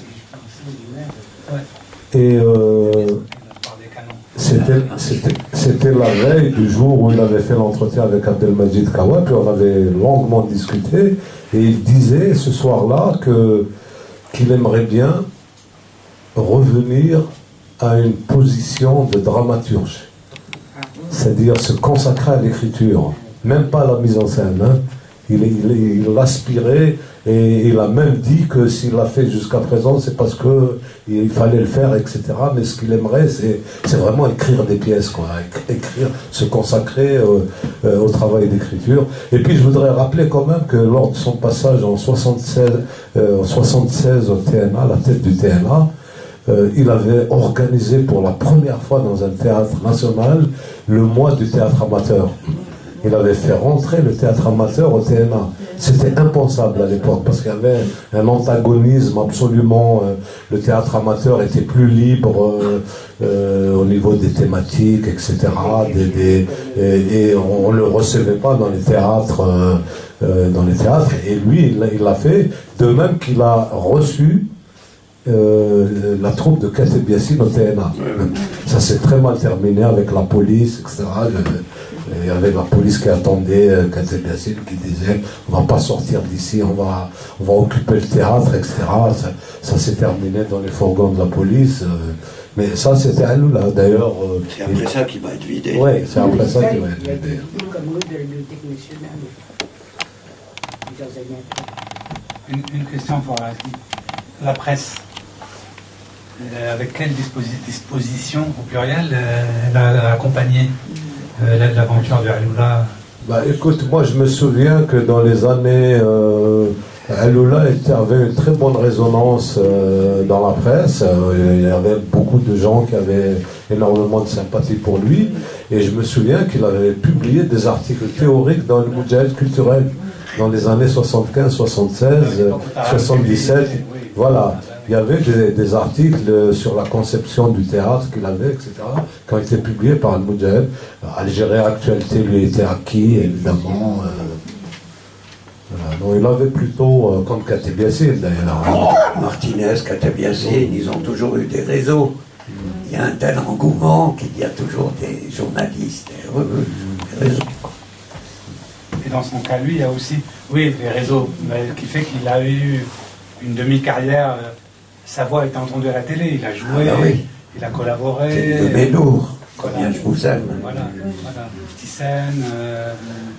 et c'était la veille du jour où il avait fait l'entretien avec Abdelmajid Kawa, puis on avait longuement discuté et il disait ce soir-là qu'il aimerait bien revenir à une position de dramaturge. C'est-à-dire se consacrer à l'écriture, même pas à la mise en scène. Hein. Il aspirait et il a même dit que s'il l'a fait jusqu'à présent, c'est parce qu'il fallait le faire, etc. Mais ce qu'il aimerait, c'est vraiment écrire des pièces, quoi. Écrire, se consacrer au travail d'écriture. Et puis je voudrais rappeler quand même que lors de son passage en 76 au TNA, à la tête du TNA, il avait organisé pour la première fois dans un théâtre national le mois du théâtre amateur. Il avait fait rentrer le théâtre amateur au TNA. C'était impensable à l'époque parce qu'il y avait un antagonisme absolument. Le théâtre amateur était plus libre au niveau des thématiques, etc. Et on ne le recevait pas dans les théâtres. Et lui, il l'a fait. De même qu'il a reçu la troupe de Kate Biassine au TNA. Ça s'est très mal terminé avec la police, etc. Il y avait la police qui attendait Kate Biassine qui disait on va pas sortir d'ici, on va occuper le théâtre, etc. Ça s'est terminé dans les fourgons de la police. Mais ça c'était Aloula d'ailleurs. C'est après ça qu'il va être vidé. Oui, c'est après ça qu'il va être vidé. Comme nous de la Bibliothèque nationale. Plusieurs années après. Une question pour la presse. Avec quelle disposition, au pluriel, elle a accompagné l'aventure de Aloula? Bah, écoute, moi je me souviens que dans les années, Aloula avait une très bonne résonance dans la presse. Il y avait beaucoup de gens qui avaient énormément de sympathie pour lui. Et je me souviens qu'il avait publié des articles théoriques dans le Moudjahid culturel dans les années 75, 76, 77. Voilà. Il y avait des articles sur la conception du théâtre qu'il avait, etc., qui ont été publiés par le Moudjahid. Algérie Actualité lui était acquis, évidemment. Voilà. Non, il avait plutôt, comme Kateb Yassine d'ailleurs. Oh, Martinez, Kateb Yassine, ils ont toujours eu des réseaux. Il y a un tel engouement qu'il y a toujours des journalistes, des réseaux. Et dans son cas, lui, il y a aussi, oui, les réseaux, mais qui fait qu'il a eu une demi-carrière. Sa voix est entendue à la télé, il a joué, il a collaboré. C'est de Médour, combien je vous aime. Voilà, petite scène.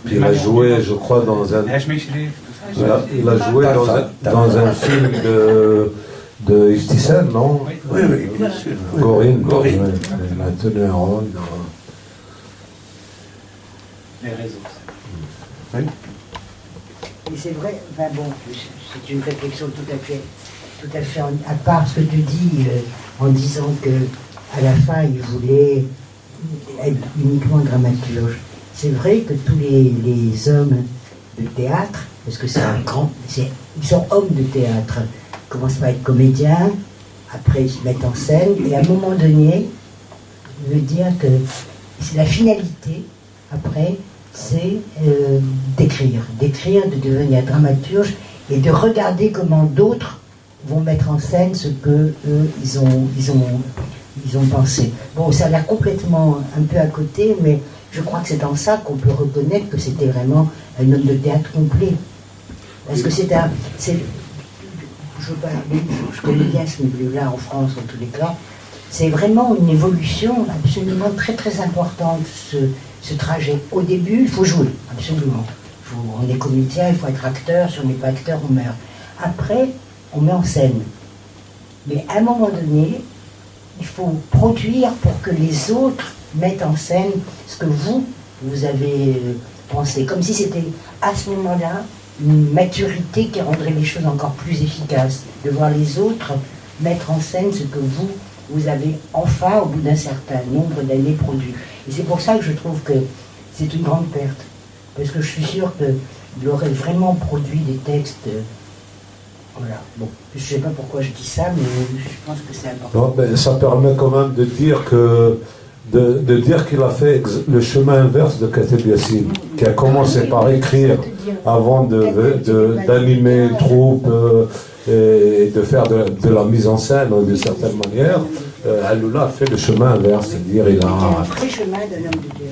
Puis il a joué, je crois, dans un. Il a joué dans un film de Iftisen, non? Oui, bien sûr. Gorine. Il a tenu un rôle dans. Les réseaux. Oui. Et c'est vrai, enfin bon, c'est une réflexion tout à fait à part ce que tu dis en disant que à la fin il voulait être uniquement dramaturge. C'est vrai que tous les hommes de théâtre, parce que c'est un grand, ils sont hommes de théâtre, ils commencent par être comédiens, après ils se mettent en scène, et à un moment donné, je veux dire que c'est la finalité, après, c'est d'écrire, de devenir dramaturge et de regarder comment d'autres vont mettre en scène ce que eux, ils ont pensé. Bon, ça a l'air complètement un peu à côté, mais je crois que c'est dans ça qu'on peut reconnaître que c'était vraiment un homme de théâtre complet. Parce que je connais bien ce milieu-là en France, en tous les cas. C'est vraiment une évolution absolument très très importante, ce trajet. Au début, il faut jouer, absolument. On est comédien, il faut être acteur. Si on n'est pas acteur, on meurt. Après, on met en scène. Mais à un moment donné, il faut produire pour que les autres mettent en scène ce que vous avez pensé. Comme si c'était à ce moment-là une maturité qui rendrait les choses encore plus efficaces. De voir les autres mettre en scène ce que vous avez enfin, au bout d'un certain nombre d'années, produit. Et c'est pour ça que je trouve que c'est une grande perte. Parce que je suis sûre qu'il aurait vraiment produit des textes. Voilà. Bon, je ne sais pas pourquoi je dis ça, mais je pense que c'est important. Non, mais ça permet quand même de dire que de dire qu'il a fait le chemin inverse de Kateb Yassine, qui a commencé par écrire avant d'animer une troupe et de faire de la mise en scène d'une certaine manière. Aloula a fait le chemin inverse, c'est-à-dire il a un vrai chemin d'un homme de Dieu.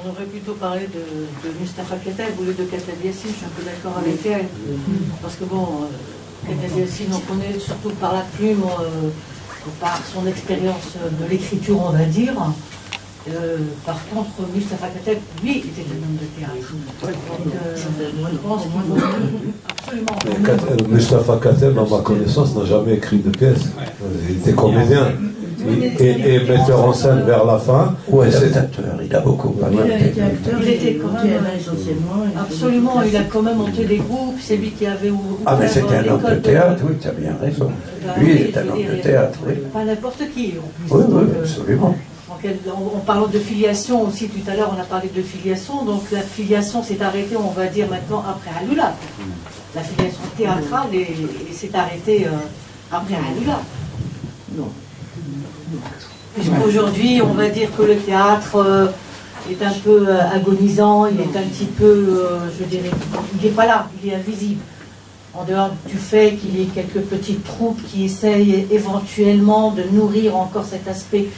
On aurait plutôt parlé de Mustapha Ketal au lieu de Kateb Yassine, je suis un peu d'accord avec elle. Parce que bon, Kateb Yassine, on connaît surtout par la plume, par son expérience de l'écriture, on va dire. Par contre, Mustapha Ketal, lui, était un homme de théâtre. Donc, je pense qu'il vaut absolument. Mustapha Ketal, à ma connaissance, n'a jamais écrit de pièce. Il était comédien. Et metteur en scène vers la fin. Ouais, c'est acteur, il a beaucoup parlé. Il était quand même essentiellement. Absolument, il a quand même monté des groupes, c'est lui qui avait ouvert. Ah, mais c'était un homme de théâtre, oui, tu as bien raison. Lui, il est un homme de théâtre, oui. Pas n'importe qui, en plus. Oui, oui, absolument. En parlant de filiation aussi, tout à l'heure on a parlé de filiation, donc la filiation s'est arrêtée, on va dire maintenant, après Aloula. La filiation théâtrale s'est arrêtée après Aloula. Non. Puisqu'aujourd'hui, on va dire que le théâtre est un peu agonisant, il est un petit peu, je dirais, il n'est pas là, il est invisible. En dehors du fait qu'il y ait quelques petites troupes qui essayent éventuellement de nourrir encore cet aspect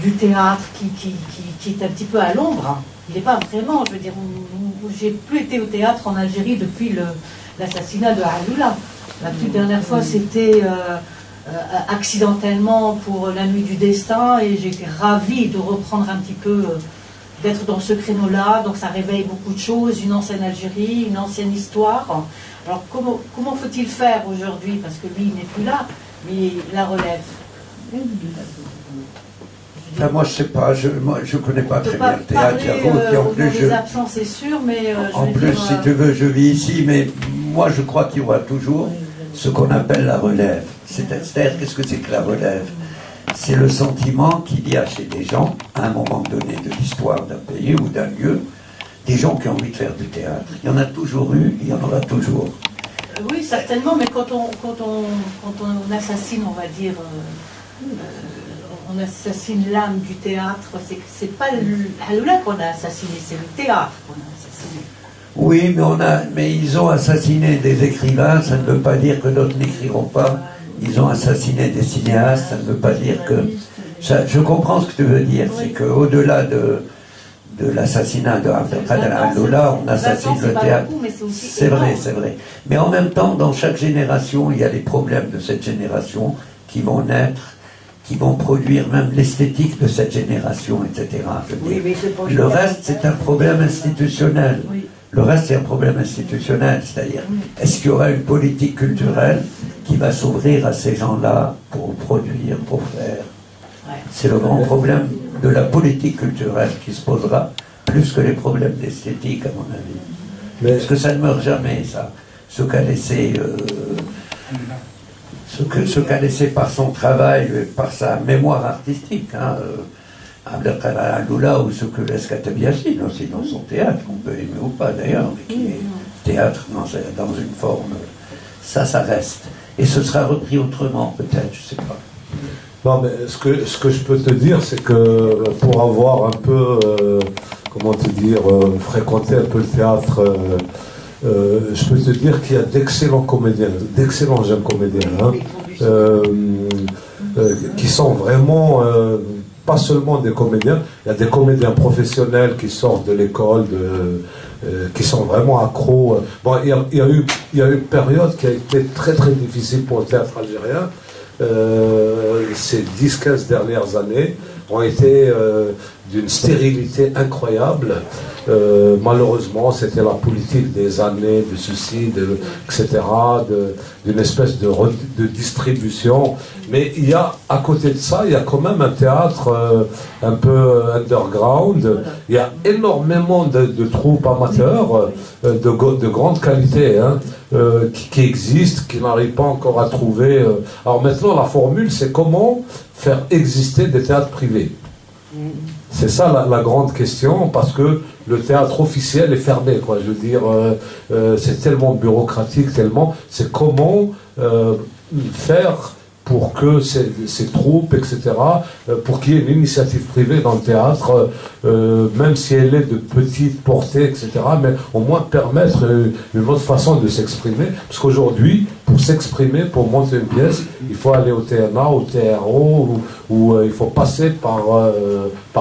du théâtre qui est un petit peu à l'ombre. Il n'est pas vraiment, je veux dire, j'ai plus été au théâtre en Algérie depuis l'assassinat de Aloula. La toute dernière fois, c'était accidentellement pour la nuit du destin, et j'étais ravie de reprendre un petit peu, d'être dans ce créneau-là. Donc ça réveille beaucoup de choses, une ancienne Algérie, une ancienne histoire. Alors comment faut-il faire aujourd'hui, parce que lui il n'est plus là, mais la relève. Enfin, moi je sais pas, je connais pas très bien le théâtre, j'avoue. En plus, c'est sûr, mais en plus, si tu veux, je vis ici, mais moi je crois qu'il y aura toujours ce qu'on appelle la relève. C'est-à-dire, qu'est-ce que c'est que la relève? C'est le sentiment qu'il y a chez des gens, à un moment donné de l'histoire d'un pays ou d'un lieu, des gens qui ont envie de faire du théâtre. Il y en a toujours eu, il y en aura toujours. Oui, certainement, mais quand on assassine, on va dire, on assassine l'âme du théâtre, c'est pas Aloula qu'on a assassiné, c'est le théâtre qu'on a assassiné. Oui, mais ils ont assassiné des écrivains, ça ne veut pas dire que d'autres n'écriront pas. Ils ont assassiné des cinéastes, ça ne veut pas dire que... je comprends ce que tu veux dire, c'est qu'au-delà de l'assassinat de Abdelkader Al-Doula, on assassine le théâtre. C'est vrai, c'est vrai. Mais en même temps, dans chaque génération, il y a les problèmes de cette génération qui vont naître, qui vont produire même l'esthétique de cette génération, etc. Le reste, c'est un problème institutionnel. Le reste, c'est un problème institutionnel, c'est-à-dire, est-ce qu'il y aura une politique culturelle qui va s'ouvrir à ces gens-là pour produire, pour faire? C'est le grand problème de la politique culturelle qui se posera, plus que les problèmes d'esthétique, à mon avis. Parce que ça ne meurt jamais, ça. Ce qu'a laissé... ce qu'a laissé par son travail, par sa mémoire artistique, Abdelkader Al-Doula, ou ce que laisse Kateb Yassine aussi dans son théâtre, qu'on peut aimer ou pas d'ailleurs, mais qui est théâtre dans une forme, ça reste. Et ce sera repris autrement, peut-être, je ne sais pas. Non, mais ce que je peux te dire, c'est que pour avoir un peu, comment te dire, fréquenté un peu le théâtre, je peux te dire qu'il y a d'excellents comédiens, d'excellents jeunes comédiens, qui sont vraiment, pas seulement des comédiens, il y a des comédiens professionnels qui sortent de l'école, qui sont vraiment accros. Bon, il y a eu une période qui a été très très difficile pour le théâtre algérien. Ces 10-15 dernières années ont été d'une stérilité incroyable. Malheureusement, c'était la politique des années de ceci, etc., d'une espèce de distribution. Mais il y a, à côté de ça, il y a quand même un théâtre un peu underground. Il y a énormément de troupes amateurs de grande qualité, qui existent, qui n'arrivent pas encore à trouver. Alors maintenant, la formule, c'est comment faire exister des théâtres privés. C'est ça la grande question, parce que le théâtre officiel est fermé, quoi. Je veux dire, c'est tellement bureaucratique, c'est comment faire pour que ces troupes, etc., pour qu'il y ait une initiative privée dans le théâtre, même si elle est de petite portée, etc., mais au moins permettre une autre façon de s'exprimer, parce qu'aujourd'hui, pour s'exprimer, pour monter une pièce, il faut aller au TNA, au TRO, ou il faut passer par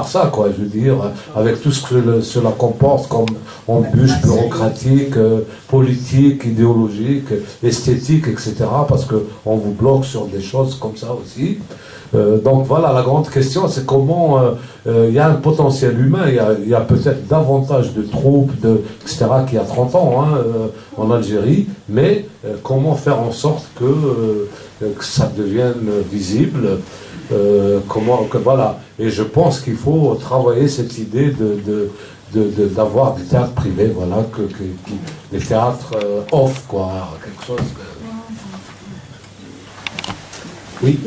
ça, quoi, je veux dire, avec tout ce que cela comporte comme embûches bureaucratiques, politiques, idéologiques, esthétiques, etc., parce qu'on vous bloque sur des choses comme ça aussi. Donc voilà, la grande question, c'est comment il y a un potentiel humain, il y a peut-être davantage de troupes, etc., qu'il y a 30 ans en Algérie, mais comment faire en sorte que ça devienne visible, voilà. Et je pense qu'il faut travailler cette idée d'avoir des théâtres privés, voilà, des théâtres off, quoi, quelque chose. Oui.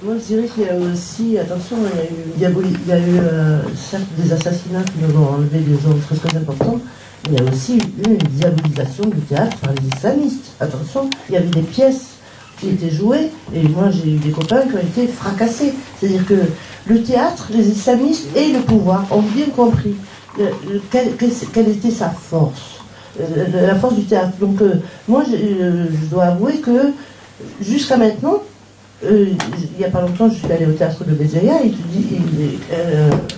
Moi, je dirais qu'il y a aussi, attention, il y a eu certes des assassinats qui nous ont enlevé des zones très très importantes, mais il y a aussi eu une diabolisation du théâtre par les islamistes. Attention, il y avait des pièces qui étaient jouées, et moi j'ai eu des copains qui ont été fracassés. C'est-à-dire que le théâtre, les islamistes et le pouvoir ont bien compris quelle était sa force. La force du théâtre. Donc moi je dois avouer que jusqu'à maintenant, il n'y a pas longtemps je suis allée au théâtre de Béjaïa et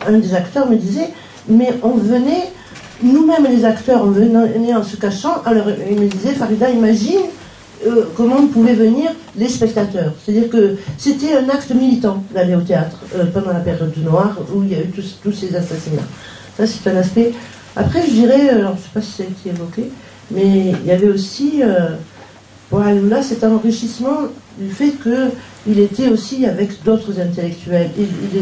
un des acteurs me disait, mais on venait, nous-mêmes les acteurs, on venait en se cachant. Alors il me disait, Farida, imagine comment pouvaient venir les spectateurs. C'est-à-dire que c'était un acte militant d'aller au théâtre pendant la période du noir où il y a eu tous ces assassinats. Ça c'est un aspect. Après, je dirais, alors je ne sais pas si ça a été évoqué, mais il y avait aussi, pour Al-Doula, cet enrichissement du fait qu'il était aussi avec d'autres intellectuels. Il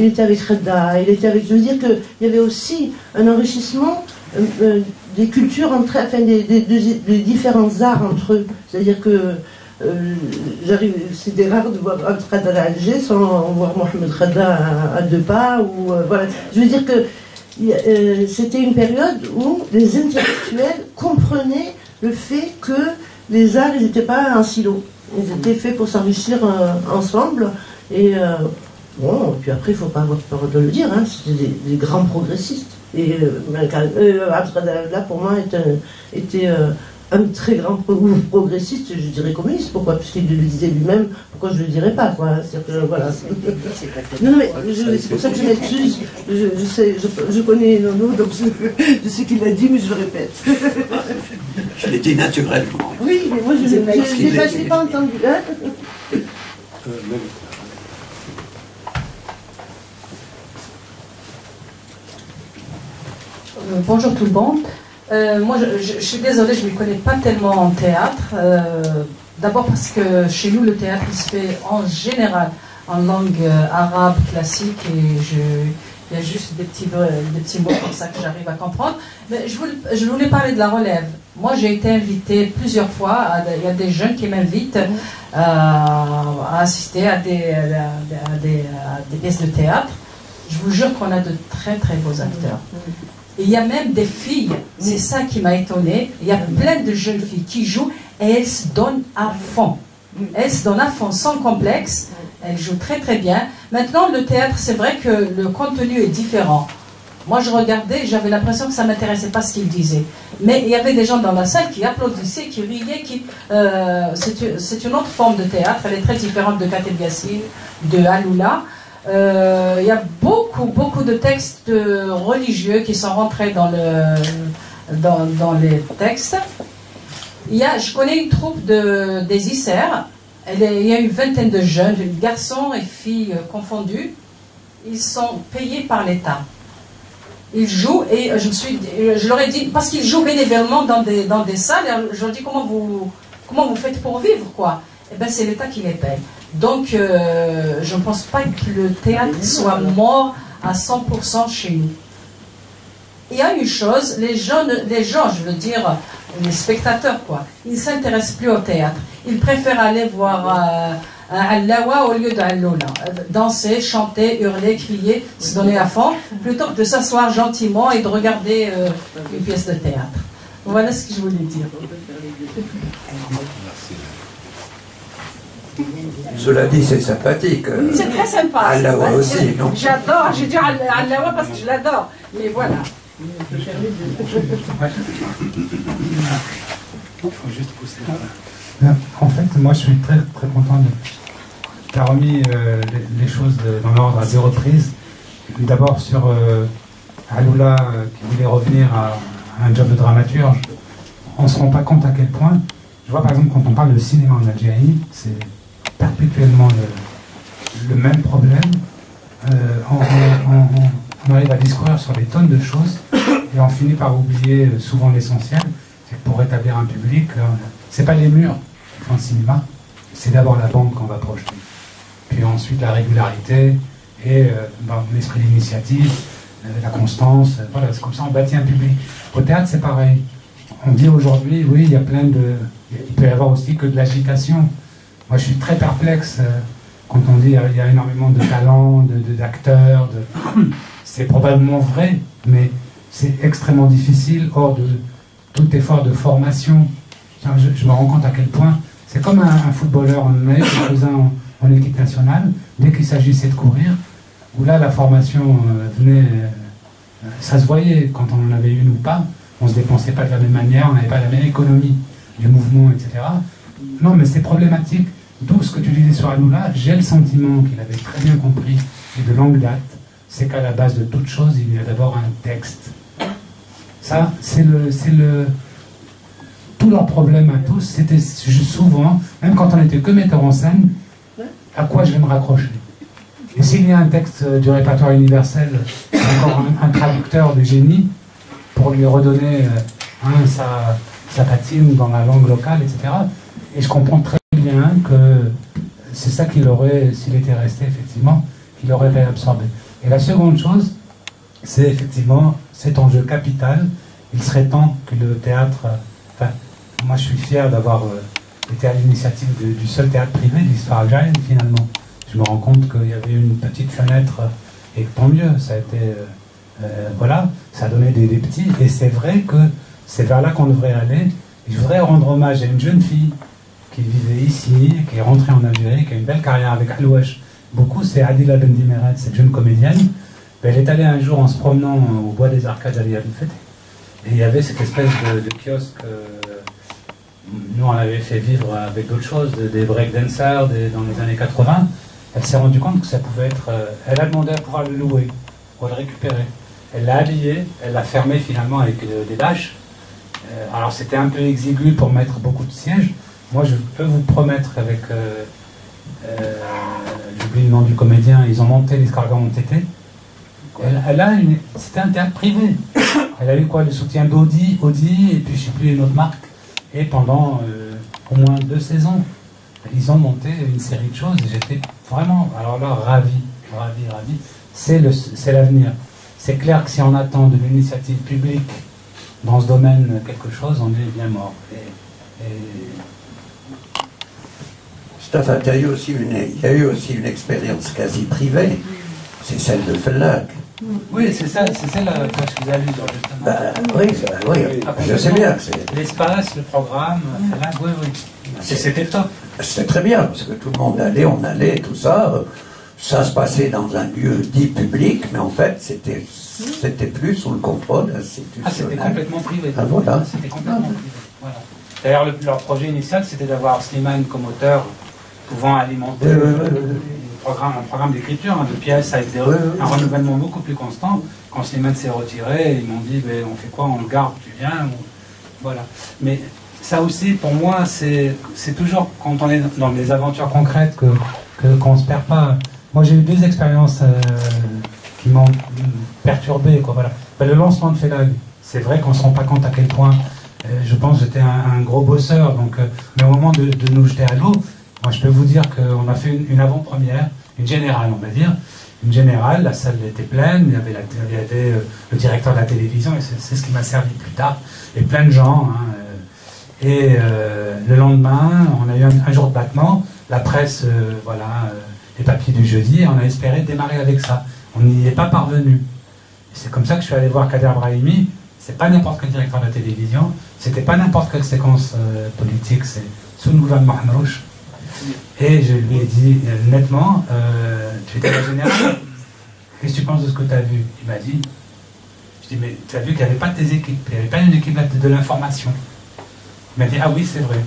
était avec Redda, il était avec... Je veux dire qu'il y avait aussi un enrichissement des cultures, des différents arts entre eux. C'est-à-dire que c'était rare de voir Abdelkader à Alger sans voir Mohamed Redda à deux pas. Voilà. Je veux dire que c'était une période où les intellectuels comprenaient le fait que les arts, ils n'étaient pas un silo. Ils étaient faits pour s'enrichir ensemble. Et Bon, et puis après, il ne faut pas avoir peur de le dire, hein, c'était des grands progressistes. Et là, pour moi, était un très grand progressiste, je dirais communiste. Pourquoi? Puisqu'il le disait lui-même, pourquoi je ne le dirais pas, quoi. Voilà. Non, mais c'est pour ça que je m'excuse. Je connais Nono, donc je sais qu'il l'a dit, mais je le répète. Je l'ai dit naturellement. Oui, mais moi, je ne l'ai pas entendu. Hein. Bonjour tout le monde. Moi, je suis désolée, je ne m'y connais pas tellement en théâtre. D'abord parce que chez nous, le théâtre il se fait en général en langue arabe classique et il y a juste des petits mots comme ça que j'arrive à comprendre. Mais je voulais parler de la relève. Moi, j'ai été invitée plusieurs fois. Il y a des jeunes qui m'invitent à assister à des pièces de théâtre. Je vous jure qu'on a de très très beaux acteurs. Et il y a même des filles, c'est ça qui m'a étonnée. Il y a plein de jeunes filles qui jouent et elles se donnent à fond. Elles se donnent à fond sans complexe. Elles jouent très très bien. Maintenant, le théâtre, c'est vrai que le contenu est différent. Moi, je regardais, j'avais l'impression que ça ne m'intéressait pas ce qu'ils disaient. Mais il y avait des gens dans la salle qui applaudissaient, qui riaient. C'est une autre forme de théâtre. Elle est très différente de Kateb Yassine, de Aloula. Il y a beaucoup de textes religieux qui sont rentrés dans les textes. Je connais une troupe des Isères. Il y a une vingtaine de jeunes, garçons et filles confondus. Ils sont payés par l'État. Ils jouent et je leur ai dit, parce qu'ils jouent bénévolement dans des salles, je leur ai dit comment vous faites pour vivre, quoi. Eh bien, c'est l'État qui les paye. Donc, je ne pense pas que le théâtre soit mort à 100% chez nous. Il y a une chose, les gens, je veux dire, les spectateurs, quoi, ils ne s'intéressent plus au théâtre. Ils préfèrent aller voir un Allawa au lieu d'Allola. Danser, chanter, hurler, crier, se donner à fond, plutôt que de s'asseoir gentiment et de regarder une pièce de théâtre. Voilà ce que je voulais dire. Cela dit, c'est sympathique. C'est très sympa. Allawa aussi, non? J'adore, j'ai dit Allawa parce que je l'adore. Mais voilà. En fait, moi je suis très très content de. Tu as remis les choses dans l'ordre à 2 reprises. D'abord sur Aloula qui voulait revenir à un job de dramaturge. On ne se rend pas compte à quel point. Je vois par exemple quand on parle de cinéma en Algérie, c'est perpétuellement le même problème. On arrive à discourir sur des tonnes de choses et on finit par oublier souvent l'essentiel. C'est que pour établir un public, c'est pas les murs qui font le cinéma, c'est d'abord la bande qu'on va projeter. Puis ensuite la régularité et l'esprit d'initiative, la constance. Voilà, c'est comme ça on bâtit un public. Au théâtre, c'est pareil. On dit aujourd'hui, oui, il y a plein de... Il peut y avoir aussi que de l'agitation. Moi, je suis très perplexe quand on dit qu'il y a énormément de talents, d'acteurs. C'est probablement vrai, mais c'est extrêmement difficile hors de tout effort de formation. Je me rends compte à quel point... C'est comme un footballeur, on avait quelques-uns en équipe nationale, dès qu'il s'agissait de courir, où là, la formation venait... ça se voyait quand on en avait une ou pas. On ne se dépensait pas de la même manière, on n'avait pas la même économie du mouvement, etc. Non, mais c'est problématique. D'où ce que tu disais sur Aloula, j'ai le sentiment qu'il avait très bien compris, et de longue date, c'est qu'à la base de toute chose, il y a d'abord un texte. Ça, c'est le... Tout leur problème à tous, c'était souvent, même quand on n'était que metteur en scène, à quoi je vais me raccrocher. Et s'il y a un texte du répertoire universel, encore un traducteur de génie, pour lui redonner sa patine dans la langue locale, etc. Et je comprends très bien que c'est ça qu'il aurait, s'il était resté effectivement, qu'il aurait réabsorbé. Et la seconde chose, c'est effectivement cet enjeu capital. Il serait temps que le théâtre... moi je suis fier d'avoir été à l'initiative du seul théâtre privé de l'histoire algérienne finalement. Je me rends compte qu'il y avait une petite fenêtre, et tant mieux, ça a été... voilà, ça a donné des petits, et c'est vrai que c'est vers là qu'on devrait aller. Je voudrais rendre hommage à une jeune fille qui vivait ici, qui est rentrée en Algérie, qui a une belle carrière avec Alouesh beaucoup, c'est Adila Bendimeret, cette jeune comédienne. Elle est allée un jour en se promenant au bois des Arcades à Lialfet, et il y avait cette espèce de kiosque. Nous, on l'avait fait vivre avec d'autres choses, des breakdancers dans les années 80. Elle s'est rendue compte que ça pouvait être... elle a demandé à pouvoir le louer, pour le récupérer. Elle l'a habillé, elle l'a fermé finalement avec des bâches. Alors c'était un peu exigu pour mettre beaucoup de sièges. Moi, je peux vous promettre avec... j'oublie le nom du comédien, ils ont monté l'Escargot Montété. C'était un théâtre privé. Elle a eu quoi, le soutien d'Audi, et puis je ne sais plus une autre marque. Et pendant au moins 2 saisons, ils ont monté une série de choses et j'étais vraiment, alors là, ravi. C'est l'avenir. C'est clair que si on attend de l'initiative publique dans ce domaine quelque chose, on est bien mort. Stéphane, il y a eu aussi une expérience quasi privée, c'est celle de Fellac. Oui, c'est ça, c'est celle que je vous ai lu justement. Oui, je sais bien que c'est... L'espace, le programme, oui. C'était top. C'était très bien, parce que tout le monde allait, on allait, tout ça. Ça se passait dans un lieu dit public, mais en fait, c'était plus sous le contrôle institutionnel. C'était complètement privé. Ah, voilà. C'était complètement privé. Voilà. D'ailleurs, leur projet initial, c'était d'avoir Slimane comme auteur, pouvant alimenter un programme d'écriture, de pièces, avec un renouvellement beaucoup plus constant. Quand Slimane s'est retiré, ils m'ont dit, on fait quoi, on le garde, tu viens Voilà. Mais ça aussi, pour moi, c'est toujours quand on est dans des aventures concrètes qu'on ne se perd pas. Moi, j'ai eu 2 expériences qui m'ont perturbé. Voilà. Le lancement de Felag, c'est vrai qu'on ne se rend pas compte à quel point, je pense que j'étais un gros bosseur. Mais au moment de nous jeter à l'eau, moi, je peux vous dire qu'on a fait une avant-première, une générale, on va dire. Une générale, la salle était pleine, il y avait le directeur de la télévision, et c'est ce qui m'a servi plus tard, et plein de gens. Et le lendemain, on a eu un jour de battement, la presse, les papiers du jeudi, et on a espéré démarrer avec ça. On n'y est pas parvenu. C'est comme ça que je suis allé voir Kader Brahimi. C'est pas n'importe quel directeur de la télévision, c'était pas n'importe quelle séquence politique, c'est Sounouvan Mahmrouch. Et je lui ai dit nettement, tu étais la générale, qu'est-ce que tu penses de ce que tu as vu? Il m'a dit, je dis, mais tu as vu qu'il n'y avait pas de tes équipes, il n'y avait pas une équipe de l'information. Il m'a dit, ah oui, c'est vrai.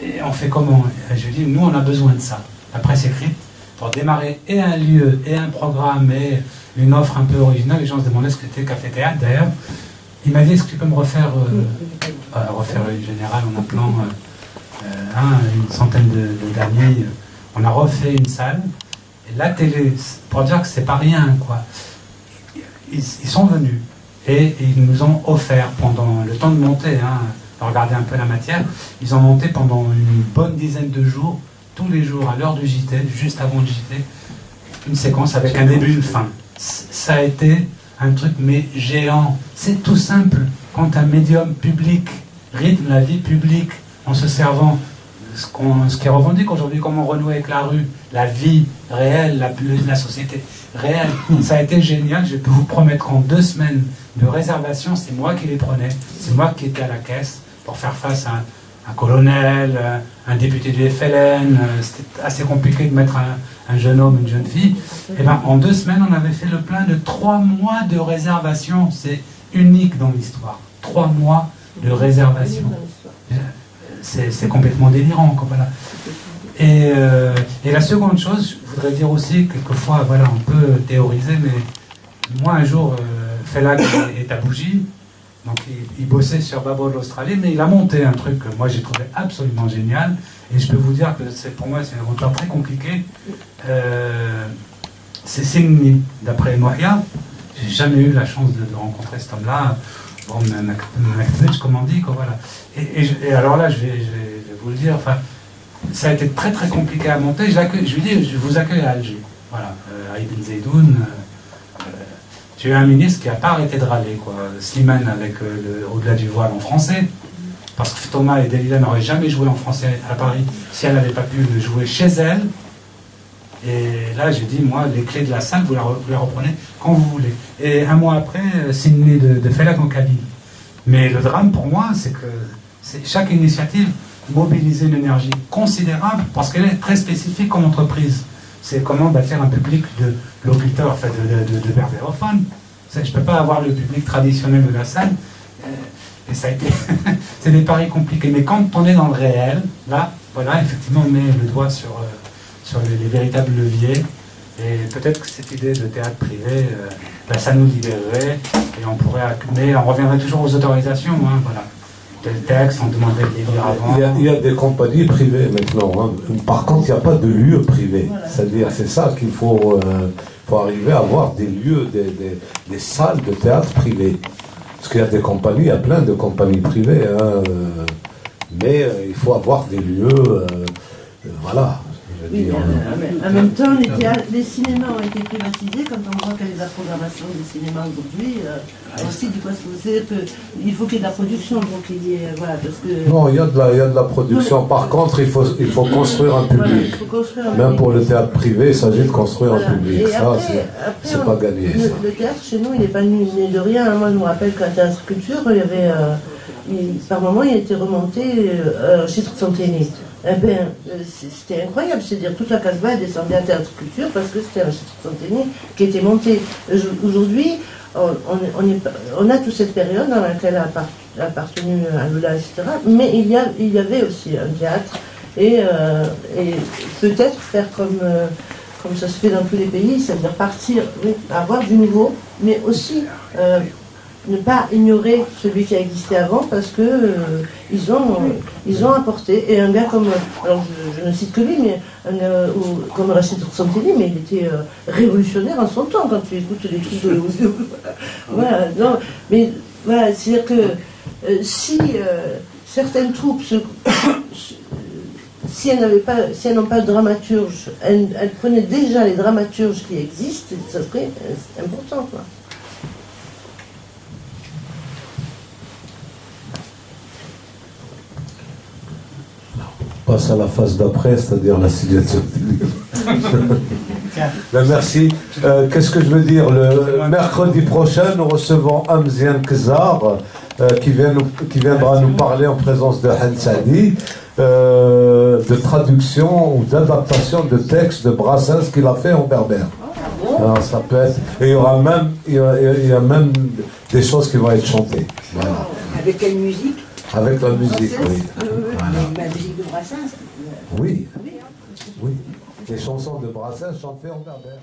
Et on fait comment? Je lui ai dit, nous on a besoin de ça, la presse écrite, pour démarrer et un lieu, et un programme, et une offre un peu originale. Les gens se demandaient ce que c'était Café Théâtre d'ailleurs. Il m'a dit, est-ce que tu peux me refaire une générale en appelant une centaine d'amis. On a refait une salle. Et la télé, pour dire que c'est pas rien, quoi. Ils sont venus et ils nous ont offert pendant le temps de monter, regardez un peu la matière, ils ont monté pendant une bonne dizaine de jours, tous les jours à l'heure du JT, juste avant le JT, une séquence avec un début et une fin. Ça a été un truc mais géant. C'est tout simple. Quand un médium public rythme la vie publique en se servant ce qui revendique aujourd'hui, comment renouer avec la rue, la vie réelle, la société réelle. Ça a été génial. Je peux vous promettre qu'en 2 semaines de réservation, c'est moi qui les prenais, c'est moi qui étais à la caisse pour faire face à un colonel, un député du FLN. C'était assez compliqué de mettre un jeune homme, une jeune fille. Et ben, en 2 semaines, on avait fait le plein de 3 mois de réservation. C'est unique dans l'histoire. 3 mois de réservation. C'est complètement délirant. Quoi, voilà. Et la seconde chose, je voudrais dire aussi, quelquefois, voilà, on peut théoriser, mais moi, un jour, Felag est à Bougie, donc il bossait sur Babel l'Australie, mais il a monté un truc que moi j'ai trouvé absolument génial, et je peux vous dire que pour moi c'est une aventure très compliquée. C'est Singni, d'après Moria. J'ai jamais eu la chance de rencontrer cet homme-là. Bon, comme on dit, quoi, voilà. Et alors là, je vais vous le dire, enfin, ça a été très très compliqué à monter. Je lui dis, je vous accueille à Alger. Voilà, Ibn Zaidoun. J'ai eu un ministre qui n'a pas arrêté de râler, quoi. Slimane avec Au-delà du voile en français, parce que Thomas et Delila n'auraient jamais joué en français à Paris si elle n'avait pas pu le jouer chez elle. Et là, j'ai dit, moi, les clés de la salle, vous les reprenez quand vous voulez. Et un mois après, Sydney de Felag en Kabylie. Mais le drame pour moi, c'est que chaque initiative mobilisait une énergie considérable, parce qu'elle est très spécifique comme entreprise. c'est comment bâtir un public de locuteurs, enfin de berbérophones. Je ne peux pas avoir le public traditionnel de la salle. Et ça a été... c'est des paris compliqués. Mais quand on est dans le réel, là, voilà, effectivement, on met le doigt sur les véritables leviers. Et peut-être que cette idée de théâtre privé, ça nous libérerait. Et on pourrait... Mais on reviendrait toujours aux autorisations, hein, voilà. Tel texte, on demanderait de les lire avant. Il y a des compagnies privées maintenant. Hein. Par contre, il n'y a pas de lieu privé. Voilà. C'est-à-dire, c'est ça qu'il faut arriver à avoir des lieux, des salles de théâtre privées. Parce qu'il y a des compagnies, il y a plein de compagnies privées. Hein, mais il faut avoir des lieux, voilà. Oui, en même temps, les cinémas ont été privatisés. Quand on voit quelle est la programmation des cinémas aujourd'hui, aussi, du coup, il faut qu'il y ait de la production. Donc il y ait, voilà, parce que... Non, il y a de la production. Par contre, il faut construire un public. Voilà, même pour le théâtre privé, il s'agit de construire un public. Et ça, après, c'est pas gagné. Le théâtre, chez nous, il n'est pas né de rien. Moi, je me rappelle qu'à Théâtre Culture, il y avait... par moment, il était remonté Chitre Centenaire. Eh bien, c'était incroyable, c'est-à-dire toute la Casbah descendait à Théâtre Culture parce que c'était un Chitre Centenaire qui était monté. Aujourd'hui, on a toute cette période dans laquelle a appartenu à Lula, etc. Mais il y avait aussi un théâtre et peut-être faire comme ça se fait dans tous les pays, c'est-à-dire partir, oui, avoir du nouveau, mais aussi ne pas ignorer celui qui a existé avant parce que ils ont apporté. Et un gars comme, alors je ne cite que lui, mais un gars comme Rachid Santini, mais il était révolutionnaire en son temps quand tu écoutes les trucs de... Voilà, non, mais voilà, c'est-à-dire que si certaines troupes si elles n'ont pas de dramaturge, elles prenaient déjà les dramaturges qui existent, ça serait important, quoi. Passe à la phase d'après, c'est-à-dire la situation. Ben merci. Qu'est-ce que je veux dire? Le mercredi prochain, nous recevons Amzian Kzar, qui viendra nous parler en présence de Hansadi, de traduction ou d'adaptation de textes de Brassens qu'il a fait en berbère. Alors, ça peut être... Et il y a même des choses qui vont être chantées. Voilà. Avec quelle musique? Avec la musique, oui. Voilà. La musique de Brassens. Oui, oui. Les chansons de Brassens chantées en berbère.